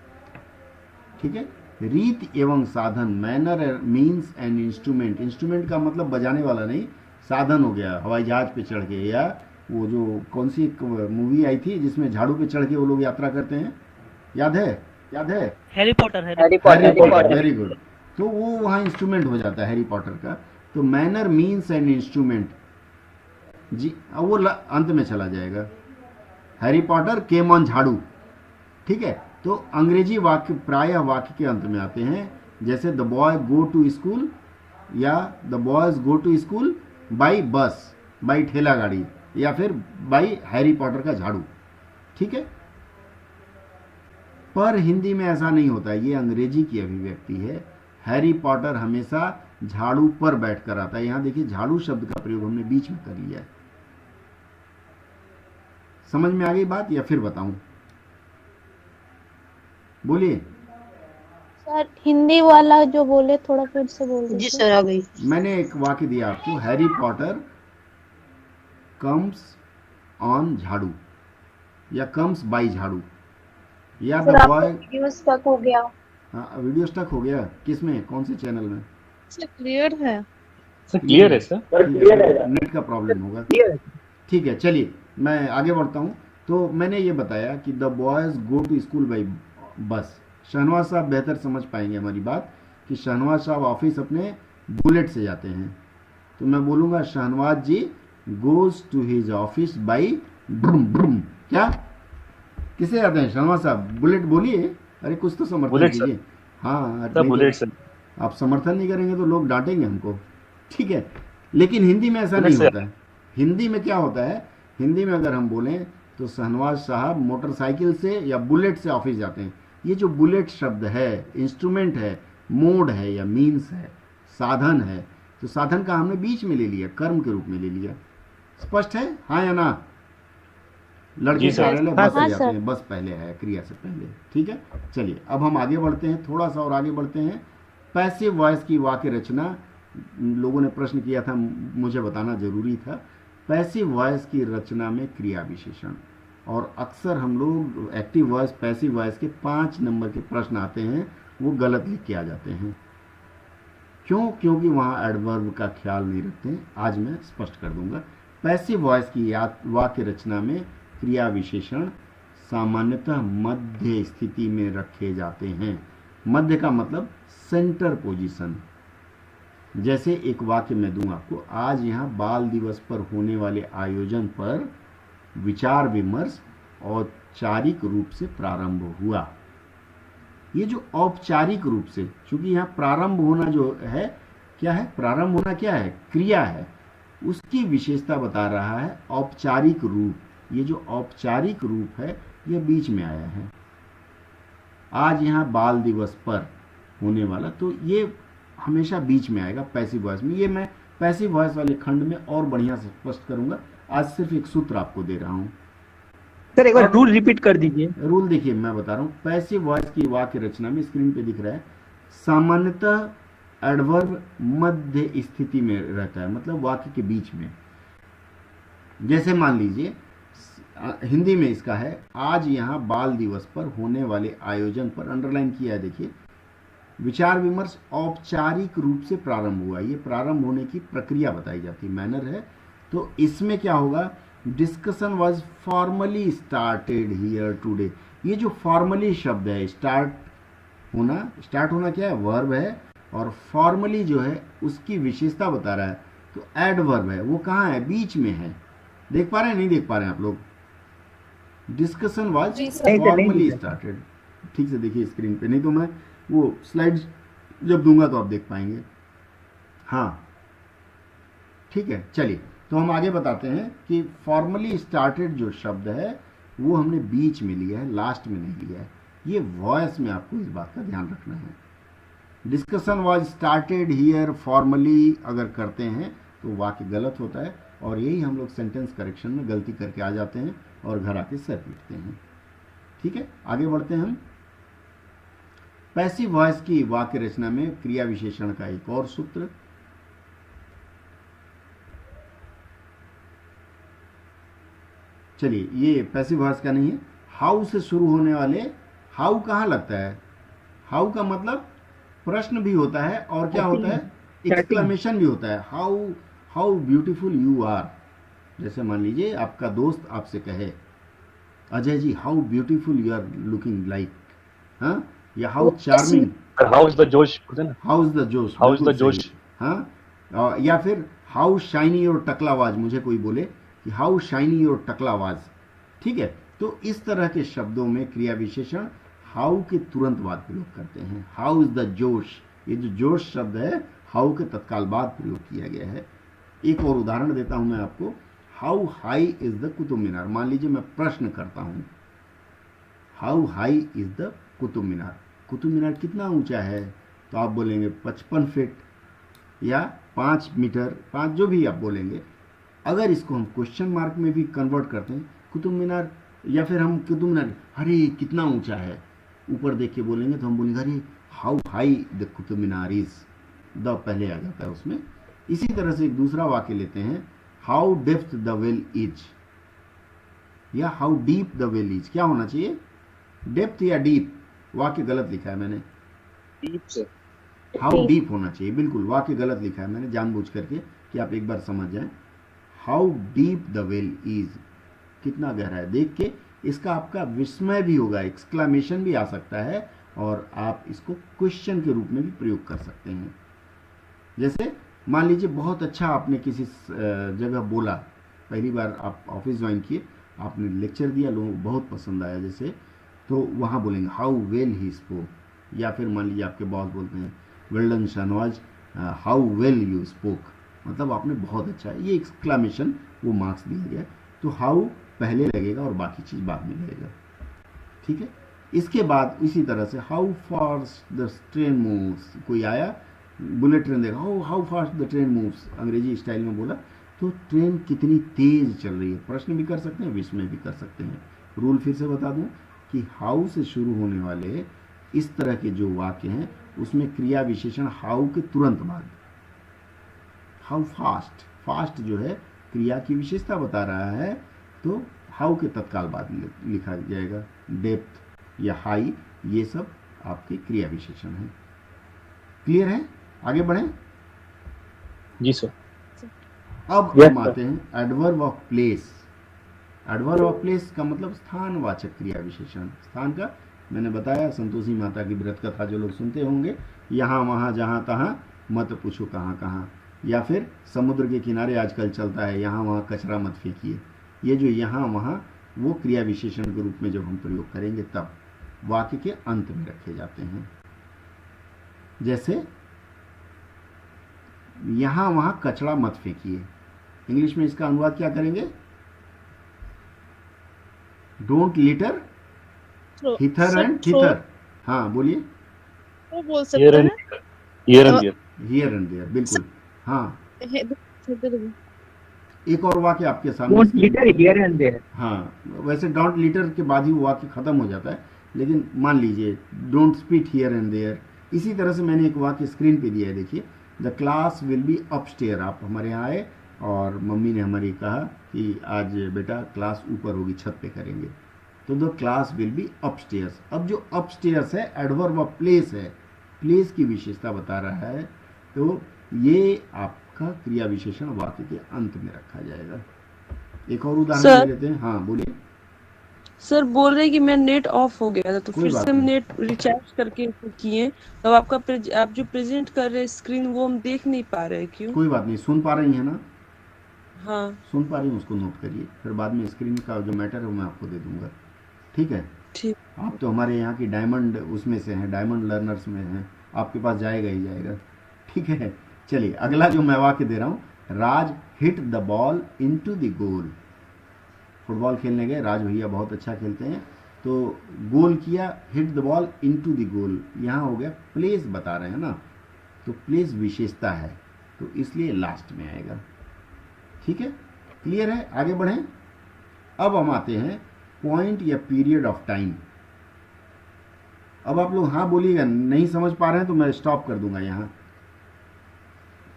ठीक है, रीत एवं साधन, manner, means and instrument. Instrument का मतलब बजाने वाला नहीं, साधन हो गया, हवाई जहाज पे चढ़ के, या वो जो कौन सी एक मूवी आई थी जिसमें झाड़ू पे चढ़ के वो लोग यात्रा करते हैं, याद है? याद है, हैरी पॉटर। Very good. तो वो वहाँ इंस्ट्रूमेंट हो जाता है हैरी पॉटर का। तो मैनर, मीन्स एंड इंस्ट्रूमेंट जी, अब वो अंत में चला जाएगा। हैरी पॉटर केम ऑन झाड़ू। ठीक है, तो अंग्रेजी वाक्य प्रायः वाक्य के अंत में आते हैं, जैसे the boy go to school, या the boys go to school by bus, by ठेला गाड़ी, या फिर बाई हैरी पॉटर का झाड़ू। ठीक है, पर हिंदी में ऐसा नहीं होता, ये अंग्रेजी की अभिव्यक्ति है। हैरी पॉटर हमेशा झाड़ू पर बैठकर आता है। यहां देखिए, झाड़ू शब्द का प्रयोग हमने बीच में कर लिया है। समझ में आ गई बात, या फिर बताऊं? बोलिए सर। हिंदी वाला जो बोले थोड़ा फिर से बोल दीजिए। जी सर, आ गई। मैंने एक वाक्य दिया आपको, हैरी पॉटर कम्स ऑन झाड़ू, या कम्स बाई झाड़ू, या द बॉय। वीडियो स्टक हो गया। हाँ, वीडियो स्टक हो गया, किसमें, कौन से चैनल में? सर क्लियर है, सर क्लियर है सर, नेट का प्रॉब्लम होगा। ठीक है, चलिए मैं आगे बढ़ता हूँ। तो मैंने ये बताया कि the boys go to school by bus. Shahnawaz साहब बेहतर समझ पाएंगे हमारी बात कि शहनवाज साहब ऑफिस अपने बुलेट से जाते हैं, तो मैं बोलूँगा Shahnawaz ji goes to his office by vroom vroom. क्या? किसे आते हैं शर्मा साहब? बुलेट बोलिए, अरे कुछ तो समर्थन बुलेट सर। कीजिए। हाँ सर नहीं तो बुलेट सर। आप समर्थन नहीं करेंगे तो लोग डांटेंगे हमको, ठीक है। लेकिन हिंदी में ऐसा बुलेट नहीं से होता है। हिंदी में क्या होता है, हिंदी में अगर हम बोलें तो शहनवाज साहब मोटरसाइकिल से या बुलेट से ऑफिस जाते हैं। ये जो बुलेट शब्द है, इंस्ट्रूमेंट है, मोड है या मीन्स है, साधन है, तो साधन का हमने बीच में ले लिया, कर्म के रूप में ले लिया। स्पष्ट है, हाँ या ना? लड़के जी सर। कार्यालय हाँ बस से हाँ जाते सर। हैं, बस पहले है क्रिया से पहले, ठीक है। चलिए अब हम आगे बढ़ते हैं, थोड़ा सा और आगे बढ़ते हैं। पैसिव वॉइस की वाक्य रचना, लोगों ने प्रश्न किया था, मुझे बताना जरूरी था। पैसिव वॉइस की रचना में क्रिया विशेषण, और अक्सर हम लोग एक्टिव वॉइस पैसिव वॉइस के 5 नंबर के प्रश्न आते हैं, वो गलत लिख के आ जाते हैं। क्यों? क्योंकि वहाँ एडवर्ब का ख्याल नहीं रखते हैं। आज मैं स्पष्ट कर दूंगा। पैसिव वॉइस की वाक्य रचना में क्रिया विशेषण सामान्यतः मध्य स्थिति में रखे जाते हैं। मध्य का मतलब सेंटर पोजीशन। जैसे एक वाक्य मैं दूं आपको, आज यहाँ बाल दिवस पर होने वाले आयोजन पर विचार विमर्श औपचारिक रूप से प्रारंभ हुआ। ये जो औपचारिक रूप से, क्योंकि यहाँ प्रारंभ होना जो है क्या है, प्रारंभ होना क्या है, क्रिया है, उसकी विशेषता बता रहा है औपचारिक रूप। ये जो औपचारिक रूप है ये बीच में आया है। आज यहाँ बाल दिवस पर होने वाला, तो ये हमेशा बीच में आएगा पैसिव वॉइस में। ये मैं पैसिव वॉइस वाले खंड में और बढ़िया से स्पष्ट करूंगा। आज सिर्फ एक सूत्र आपको दे रहा हूं। सर एक बार रूल रिपीट कर दीजिए। रूल देखिए, मैं बता रहा हूं। पैसिव वॉइस की वाक्य रचना में स्क्रीन पे दिख रहा है, सामान्यतः एडवर्ब मध्य स्थिति में रहता है, मतलब वाक्य के बीच में। जैसे मान लीजिए हिंदी में इसका है, आज यहाँ बाल दिवस पर होने वाले आयोजन पर, अंडरलाइन किया है देखिए, विचार विमर्श औपचारिक रूप से प्रारंभ हुआ। ये प्रारंभ होने की प्रक्रिया बताई जाती है, मैनर है। तो इसमें क्या होगा, discussion was formally started here today. ये जो फॉर्मली शब्द है, स्टार्ट होना क्या है, वर्ब है, और फॉर्मली जो है उसकी विशेषता बता रहा है, तो एडवर्ब है। वो कहाँ है, बीच में है। देख पा रहे हैं, नहीं देख पा रहे हैं आप लोग? Discussion was formally started. ठीक से देखिए स्क्रीन पे, नहीं तो मैं वो स्लाइड जब दूंगा तो आप देख पाएंगे। हाँ ठीक है, चलिए तो हम आगे बताते हैं कि फॉर्मली स्टार्टेड जो शब्द है वो हमने बीच में लिया है, लास्ट में नहीं लिया है। ये वॉइस में आपको इस बात का ध्यान रखना है। Discussion was started here formally अगर करते हैं तो वाक्य गलत होता है, और यही हम लोग सेंटेंस करेक्शन में गलती करके आ जाते हैं और घर आके सर पीटते हैं। ठीक है, आगे बढ़ते हैं हम। पैसिव वॉइस की वाक्य रचना में क्रिया विशेषण का एक और सूत्र, चलिए ये पैसिव वॉइस का नहीं है। हाउ से शुरू होने वाले, हाउ कहाँ लगता है, हाउ का मतलब प्रश्न भी होता है और क्या होता है, एक्सक्लेमेशन भी होता है। How how beautiful you are. जैसे मान लीजिए आपका दोस्त आपसे कहे, Ajay ji how beautiful you are looking like, हाँ, या how charming, how is the josh, how is the josh, how is the josh, हाँ, या फिर हाउ शाइनी और टकलावाज, मुझे कोई बोले कि हाउ शाइनी और टकलावाज। ठीक है, तो इस तरह के शब्दों में क्रिया विशेषण हाउ के तुरंत बाद प्रयोग करते हैं। हाउ इज द जोश, ये जो जोश शब्द है हाउ के तत्काल बाद प्रयोग किया गया है। एक और उदाहरण देता हूं मैं आपको। How high is the Qutub Minar. मान लीजिए मैं प्रश्न करता हूं, how high is the Qutub Minar, Qutub Minar कितना ऊंचा है, तो आप बोलेंगे 55 फीट या 5 मीटर, 5 जो भी आप बोलेंगे। अगर इसको हम क्वेश्चन मार्क में भी कन्वर्ट करते हैं, कुतुब मीनार, या फिर हम कुतुब मीनार अरे कितना ऊंचा है, ऊपर देख के बोलेंगे तो हम बोलेंगे अरे how high the Qutub Minar is, the पहले आ जाता है उसमें। इसी तरह से एक दूसरा वाक्य लेते हैं, how depth the well is, या how deep the well is. क्या होना चाहिए, डेप्थ या डीप? वाक्य गलत लिखा है मैंने, डीप से, हाउ डीप होना चाहिए। बिल्कुल वाक्य गलत लिखा है मैंने जानबूझ करके कि आप एक बार समझ जाएं। How deep the well is, कितना गहरा है। देख के इसका आपका विस्मय भी होगा, एक्सक्लेमेशन भी आ सकता है, और आप इसको क्वेश्चन के रूप में भी प्रयोग कर सकते हैं। जैसे मान लीजिए बहुत अच्छा आपने किसी जगह बोला, पहली बार आप ऑफिस ज्वाइन किए, आपने लेक्चर दिया, लोगों को बहुत पसंद आया जैसे, तो वहाँ बोलेंगे हाउ वेल ही स्पोक, या फिर मान लीजिए आपके बॉस बोलते हैं well done Shahnawaz, how well you spoke, मतलब आपने बहुत अच्छा है, ये एक्सक्लामेशन वो मार्क्स दिया गया। तो हाउ पहले लगेगा और बाकी चीज़ बाद में लगेगा, ठीक है। इसके बाद इसी तरह से how fast the train moves, कोई आया बुलेट ट्रेन देखा, how fast the train moves, अंग्रेजी स्टाइल में बोला, तो ट्रेन कितनी तेज चल रही है, प्रश्न भी कर सकते हैं, विषय में भी कर सकते हैं। रूल फिर से बता दूं कि हाउ से शुरू होने वाले इस तरह के जो वाक्य हैं उसमें क्रिया विशेषण हाउ के तुरंत बाद, हाउ फास्ट, फास्ट जो है क्रिया की विशेषता बता रहा है, तो हाउ के तत्काल बाद लिखा जाएगा। डेप्थ या हाई, ये सब आपके क्रिया विशेषण हैं। क्लियर है? आगे बढ़ें। जी सर। अब हम आते हैं adverb of place. Adverb of place का मतलब स्थानवाचक क्रिया विशेषण। स्थान का मैंने बताया, संतोषी माता की व्रत कथा जो लोग सुनते होंगे, यहाँ वहाँ जहाँ तहाँ मत पूछो कहाँ कहाँ, या फिर समुद्र के किनारे आजकल चलता है यहाँ वहाँ कचरा मत फेंकिए। ये जो यहाँ वहाँ वो क्रिया विशेषण के रूप में जब हम प्रयोग करेंगे तब वाक्य के अंत में रखे जाते हैं। जैसे यहाँ वहाँ कचरा मत फेंकिए, इंग्लिश में इसका अनुवाद क्या करेंगे? Don't litter hither and thither. हाँ बोलिए। वो बोल सकते हैं here and there, here and there, बिल्कुल। हाँ, एक और वाक्य आपके सामने, don't litter here and there. हाँ, वैसे डोंट लिटर के बाद ही वो वाक्य खत्म हो जाता है, लेकिन मान लीजिए don't spit here and there. इसी तरह से मैंने एक वाक्य स्क्रीन पे दिया है, देखिए, the class will be upstair. आप हमारे यहाँ आए और मम्मी ने हमारी कहा कि आज बेटा क्लास ऊपर होगी, छत पे करेंगे, तो the class will be upstairs. अब जो अपस्टेयर्स है एडवर्ब ऑफ प्लेस है, प्लेस की विशेषता बता रहा है, तो ये आपका क्रिया विशेषण वाक्य के अंत में रखा जाएगा। एक और उदाहरण ले लेते हैं। हाँ बोलिए। सर बोल रहे कि मैं नेट ऑफ हो गया था, तो फिर से हम नेट रिचार्ज करके किए, तो आपका आप जो प्रेजेंट कर रहे हैं स्क्रीन वो हम देख नहीं पा रहे हैं, क्यों? कोई बात नहीं, सुन पा रही है ना? हाँ सुन पा रही हूँ, उसको नोट करिए, फिर बाद में स्क्रीन का जो मैटर है वो मैं आपको दे दूंगा, ठीक है? ठीक। आप तो हमारे यहाँ की डायमंड उसमें से हैं, डायमंड लर्नर्स में हैं, आपके पास जाएगा ही जाएगा, ठीक है? चलिए अगला जो मैं वाक्य दे रहा हूँ, Raj hit the ball into the goal. Football खेलने गए, राज भैया बहुत अच्छा खेलते हैं, तो गोल किया, hit the ball into the गोल। यहाँ हो गया प्लेस बता रहे हैं ना, तो प्लेस विशेषता है, तो इसलिए लास्ट में आएगा, ठीक है? क्लियर है? आगे बढ़ें। अब हम आते हैं पॉइंट या पीरियड ऑफ टाइम। अब आप लोग हाँ बोलिएगा, नहीं समझ पा रहे हैं तो मैं स्टॉप कर दूंगा यहाँ।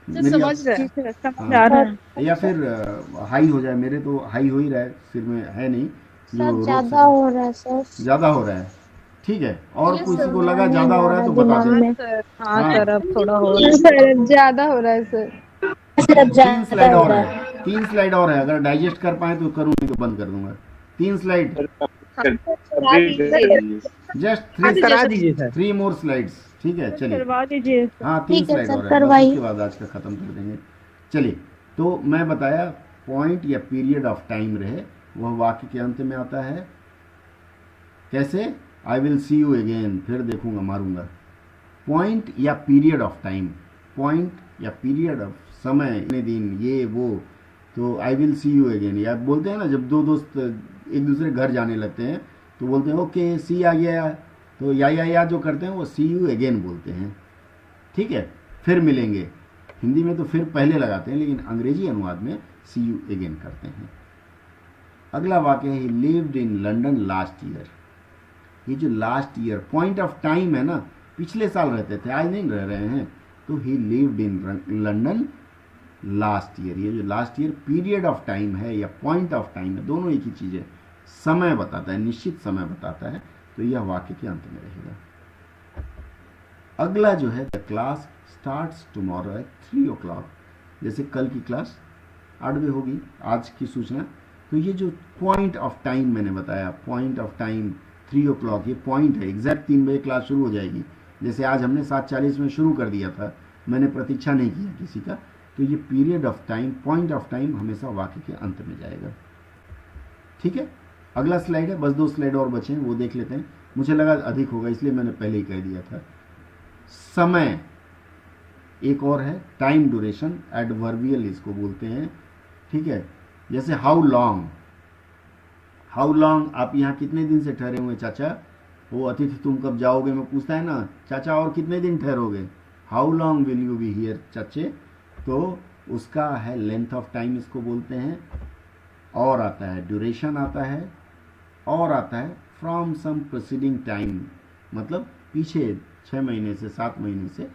समझ रहे हैं या फिर हाई हो जाए, मेरे तो हाई हो ही रहा है, सिर में है नहीं, सर ज्यादा हो रहा है सर, ज्यादा हो रहा है, ठीक है? और किसी को लगा ज्यादा हो रहा है तो बता दें। हाँ सर, अब थोड़ा हो रहा है सर, ज्यादा हो रहा है सर। 3 स्लाइड और है, 3 स्लाइड और है, अगर डाइजेस्ट कर पाए तो करूँ, नहीं तो बंद कर दूंगा। 3 स्लाइड, जस्ट 3 मोर स्लाइड्स, ठीक है? चलिए करवा दीजिए। हाँ 3 स्लाइड और है, उसके बाद आज का खत्म कर देंगे। चलिए, तो मैं बताया पॉइंट या पीरियड ऑफ टाइम रहे, वह वाक्य के अंत में आता है। कैसे? I will see you again, फिर देखूंगा, मारूंगा। पॉइंट या पीरियड ऑफ टाइम, पॉइंट या पीरियड ऑफ समय, इतने दिन, ये वो, तो I will see you again. या बोलते हैं ना, जब दो दोस्त एक दूसरे घर जाने लगते हैं तो बोलते हैं ओके सी आ गया, तो या जो करते हैं वो सी यू अगेन बोलते हैं, ठीक है? फिर मिलेंगे, हिंदी में तो फिर पहले लगाते हैं, लेकिन अंग्रेजी अनुवाद में सी यू अगेन करते हैं। अगला वाक्य है, ही lived in London last year. ये जो last year point of time है ना, पिछले साल रहते थे, आज नहीं रह रहे हैं, तो ही lived in London last year. ये जो last year period of time है या पॉइंट ऑफ टाइम है, दोनों एक ही चीज़ है, समय बताता है, निश्चित समय बताता है, तो यह वाक्य के अंत में रहेगा। अगला जो है, the class starts tomorrow at 3 o'clock, जैसे कल की क्लास 8 बजे होगी, आज की सूचना। तो ये जो पॉइंट ऑफ टाइम मैंने बताया, पॉइंट ऑफ टाइम 3 o'clock, ये पॉइंट है, एग्जैक्ट 3 बजे क्लास शुरू हो जाएगी। जैसे आज हमने 7:40 में शुरू कर दिया था, मैंने प्रतीक्षा नहीं किया किसी का, तो ये period of time, point of time हमेशा वाक्य के अंत में जाएगा। ठीक है, अगला स्लाइड है, बस 2 स्लाइड और बचे हैं, वो देख लेते हैं। मुझे लगा अधिक होगा इसलिए मैंने पहले ही कह दिया था। समय एक और है, टाइम ड्यूरेशन, एडवर्बियल इसको बोलते हैं, ठीक है। जैसे हाउ लॉन्ग, हाउ लॉन्ग, आप यहाँ कितने दिन से ठहरे हुए चाचा? वो अतिथि तुम कब जाओगे में पूछता है ना, चाचा और कितने दिन ठहरोगे? How long will you be here chache? तो उसका है लेंथ ऑफ टाइम इसको बोलते हैं। और आता है ड्यूरेशन आता है, और आता है फ्रॉम सम प्रीसीडिंग टाइम, मतलब पीछे 6 महीने से 7 महीने से।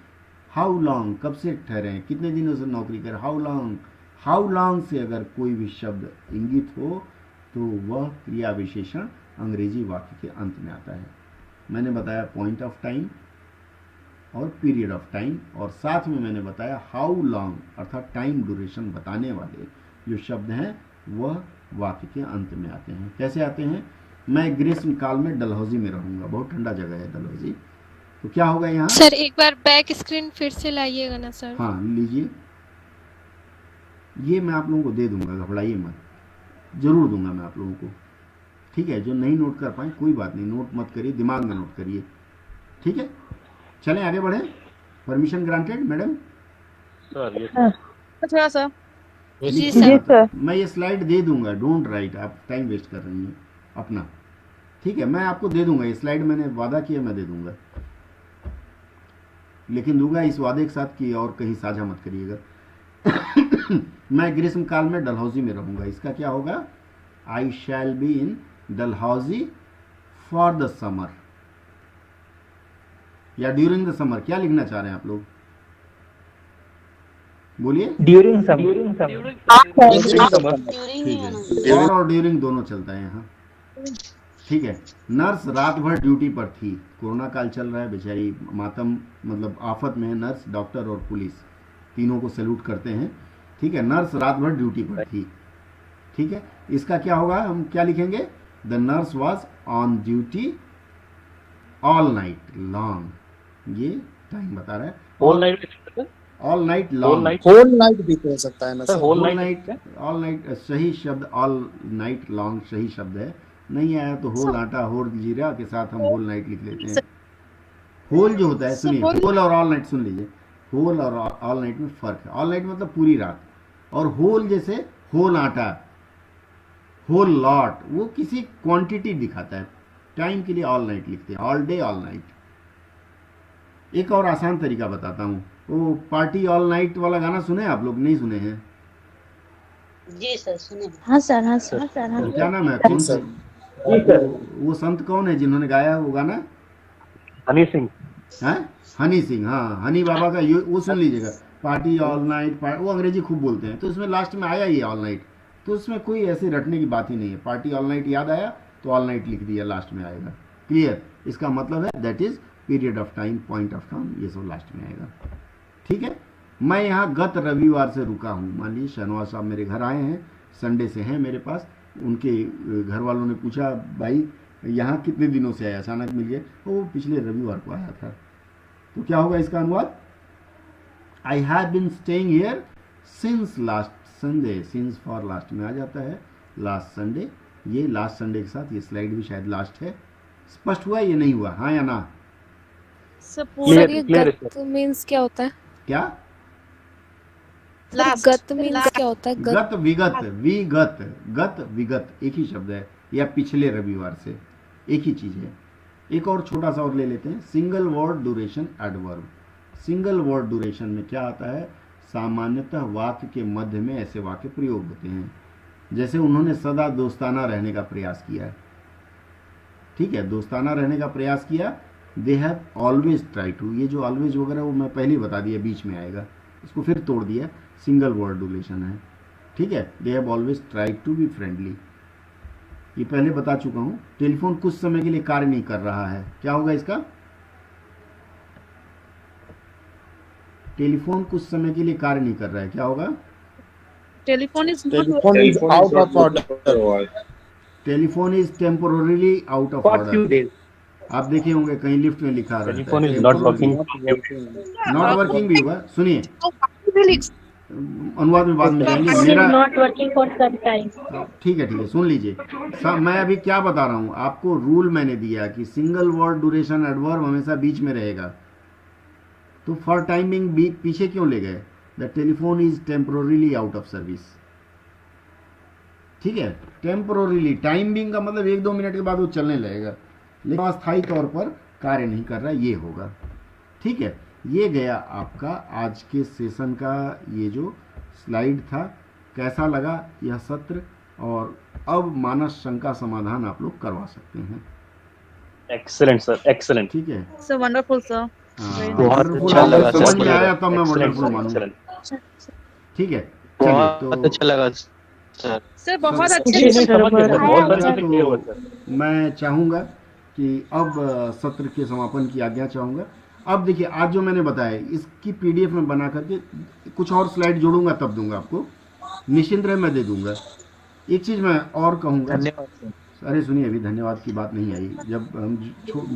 हाउ लॉन्ग, कब से ठहरे हैं, कितने दिनों से नौकरी कर, हाउ लॉन्ग। हाउ लॉन्ग से अगर कोई भी शब्द इंगित हो तो वह क्रिया विशेषण अंग्रेजी वाक्य के अंत में आता है। मैंने बताया पॉइंट ऑफ टाइम और पीरियड ऑफ टाइम, और साथ में मैंने बताया हाउ लॉन्ग अर्थात टाइम ड्यूरेशन बताने वाले जो शब्द हैं वह वाक्य के अंत में आते हैं। कैसे आते हैं? मैं ग्रीष्म काल में डलहौजी में रहूंगा, बहुत ठंडा जगह है डलहौजी, तो क्या होगा यहाँ? सर एक बार बैक स्क्रीन फिर से लाइएगा ना सर। हाँ लीजिए, ये मैं आप लोगों को दे दूंगा, घबराइए मत, जरूर दूंगा मैं आप लोगों को, ठीक है। जो नहीं नोट कर पाए कोई बात नहीं, नोट मत करिए, दिमाग में नोट करिए, ठीक है। चलें आगे बढ़े। Permission granted madam? अच्छा सर। जी सर। मैं ये स्लाइड दे दूंगा, डोंट राइट, आप टाइम वेस्ट कर रही हैं अपना, ठीक है। मैं आपको दे दूंगा ये स्लाइड, मैंने वादा किया मैं दे दूंगा, लेकिन दूंगा इस वादे के साथ कि और कहीं साझा मत करिएगा। मैं ग्रीष्म काल में डलहौजी में रहूंगा, इसका क्या होगा? I shall be in Dalhousie for the summer या ड्यूरिंग द समर, क्या लिखना चाह रहे हैं आप लोग? बोलिए। During summer. ठीक है, और ड्यूरिंग दोनों चलता है यहाँ, ठीक है। नर्स रात भर ड्यूटी पर थी, कोरोना काल चल रहा है, बेचारी मातम मतलब आफत में है नर्स, डॉक्टर और पुलिस, तीनों को सैल्यूट करते हैं, ठीक है। नर्स रात भर ड्यूटी पर थी, ठीक है। इसका क्या होगा, हम क्या लिखेंगे? The nurse was on duty all night long, ये टाइम बता रहा है। Whole night, all night long, whole night भी कह सकता है ना sir? Whole all night, night सही शब्द, ऑल नाइट लॉन्ग सही शब्द है। नहीं आया तो होल आटा होल जीरा के साथ हम होल नाइट लिख लेते हैं। होल जो होता है, सुनिए, होल और ऑल नाइट सुन लीजिए, होल और ऑल नाइट में फर्क है। ऑल नाइट मतलब पूरी रात, और होल जैसे होल आटा, होल लॉट, वो किसी क्वांटिटी दिखाता है। टाइम के लिए ऑल नाइट लिखते हैं, ऑल डे ऑल नाइट। एक और आसान तरीका बताता हूँ, वो पार्टी ऑल नाइट वाला गाना सुने आप लोग? नहीं सुने हैं? जी सर सुने। हाँ सर, हाँ सर, हाँ। क्या नाम है? कौन सा वो संत कौन है जिन्होंने गाया वो गाना? हनी सिंह। है हनी सिंह, हाँ, हनी बाबा का वो सुन लीजिएगा, पार्टी ऑल नाइट। वो अंग्रेजी खूब बोलते हैं, तो इसमें लास्ट में आया ही ऑल नाइट, तो उसमें कोई ऐसे रटने की बात ही नहीं है। पार्टी ऑल नाइट याद आया तो ऑल नाइट लिख दिया, लास्ट में आएगा। क्लियर? इसका मतलब है that is period of time, point of time, ये सब लास्ट में आएगा, ठीक है। मैं यहाँ गत रविवार से रुका हूँ। मान लीजिए शहनवाज साहब मेरे घर आए हैं, संडे से हैं मेरे पास, उनके घर वालों ने पूछा भाई यहाँ कितने दिनों से आया, अचानक मिल गए, वो पिछले रविवार को आया था। तो क्या होगा इसका अनुवाद? I have been staying here since last Sunday, since for last में आ जाता है, लास्ट संडे। ये लास्ट संडे के साथ ये स्लाइड भी शायद लास्ट है। स्पष्ट हुआ ये नहीं हुआ? हाँ या ना? सर ये गत मीन्स क्या होता है? क्या गत मीन्स क्या होता है? गत विगत, विगत, गत विगत एक ही शब्द है, या पिछले रविवार से, एक ही चीज है। एक और छोटा सा और ले लेते हैं, single word duration adverb. Single word duration में क्या आता है? सामान्यतः वाक्य के मध्य में ऐसे वाक्य प्रयोग होते हैं, जैसे उन्होंने सदा दोस्ताना रहने का प्रयास किया है, ठीक है, दोस्ताना रहने का प्रयास किया। They have always try to, ये जो ऑलवेज वगैरह वो मैं पहले ही बता दिया, बीच में आएगा, इसको फिर तोड़ दिया, सिंगल वर्ड ड्यूरेशन है, ठीक है। They have always try to be friendly, ये पहले बता चुका हूं। टेलीफोन कुछ समय के लिए कार्य नहीं कर रहा है, क्या होगा इसका? टेलीफोन कुछ समय के लिए कार्य नहीं कर रहा है, क्या होगा? Telephone is out of order, telephone is temporarily out of order. आप देखे होंगे कहीं लिफ्ट में लिखा रहता है telephone is not working, not working भी होगा। सुनिए, अनुवाद में बाद में जाएंगे। मेरा not working for some time. ठीक है, सुन लीजिए। मैं अभी क्या बता रहा हूँ आपको, रूल मैंने दिया कि सिंगल वर्ड ड्यूरेशन एडवर्ब हमेशा बीच में रहेगा। तो फॉर टाइमिंग पीछे क्यों ले गए? The telephone is temporarily out of service. ठीक है, टेम्पोररीली, टाइमिंग का मतलब 1-2 मिनट के बाद वो चलने लगेगा, लेकिन अस्थायी तौर पर कार्य नहीं कर रहा, ये होगा। ठीक है, ये गया आपका आज के सेशन का ये जो स्लाइड था। कैसा लगा यह सत्र? और अब मानस शंका समाधान आप लोग करवा सकते हैं। Excellent sir, excellent. ठीक है सर वंडरफुल सर। बहुत अच्छा लगा सर, समझ में आया तब मैं वंडरफुल मानूंगा। ठीक है, चलिए बहुत अच्छा लगा सर। सर बहुत अच्छे से तो मैं चाहूंगा कि अब सत्र के समापन की आज्ञा चाहूंगा। अब देखिए, आज जो मैंने बताया इसकी पीडीएफ में बना करके कुछ और स्लाइड जोड़ूंगा, तब दूंगा आपको। निश्चिंत रहे, मैं दे दूंगा। एक चीज मैं और कहूंगा, धन्यवाद सर। अरे सुनिए, अभी धन्यवाद की बात नहीं आई। जब हम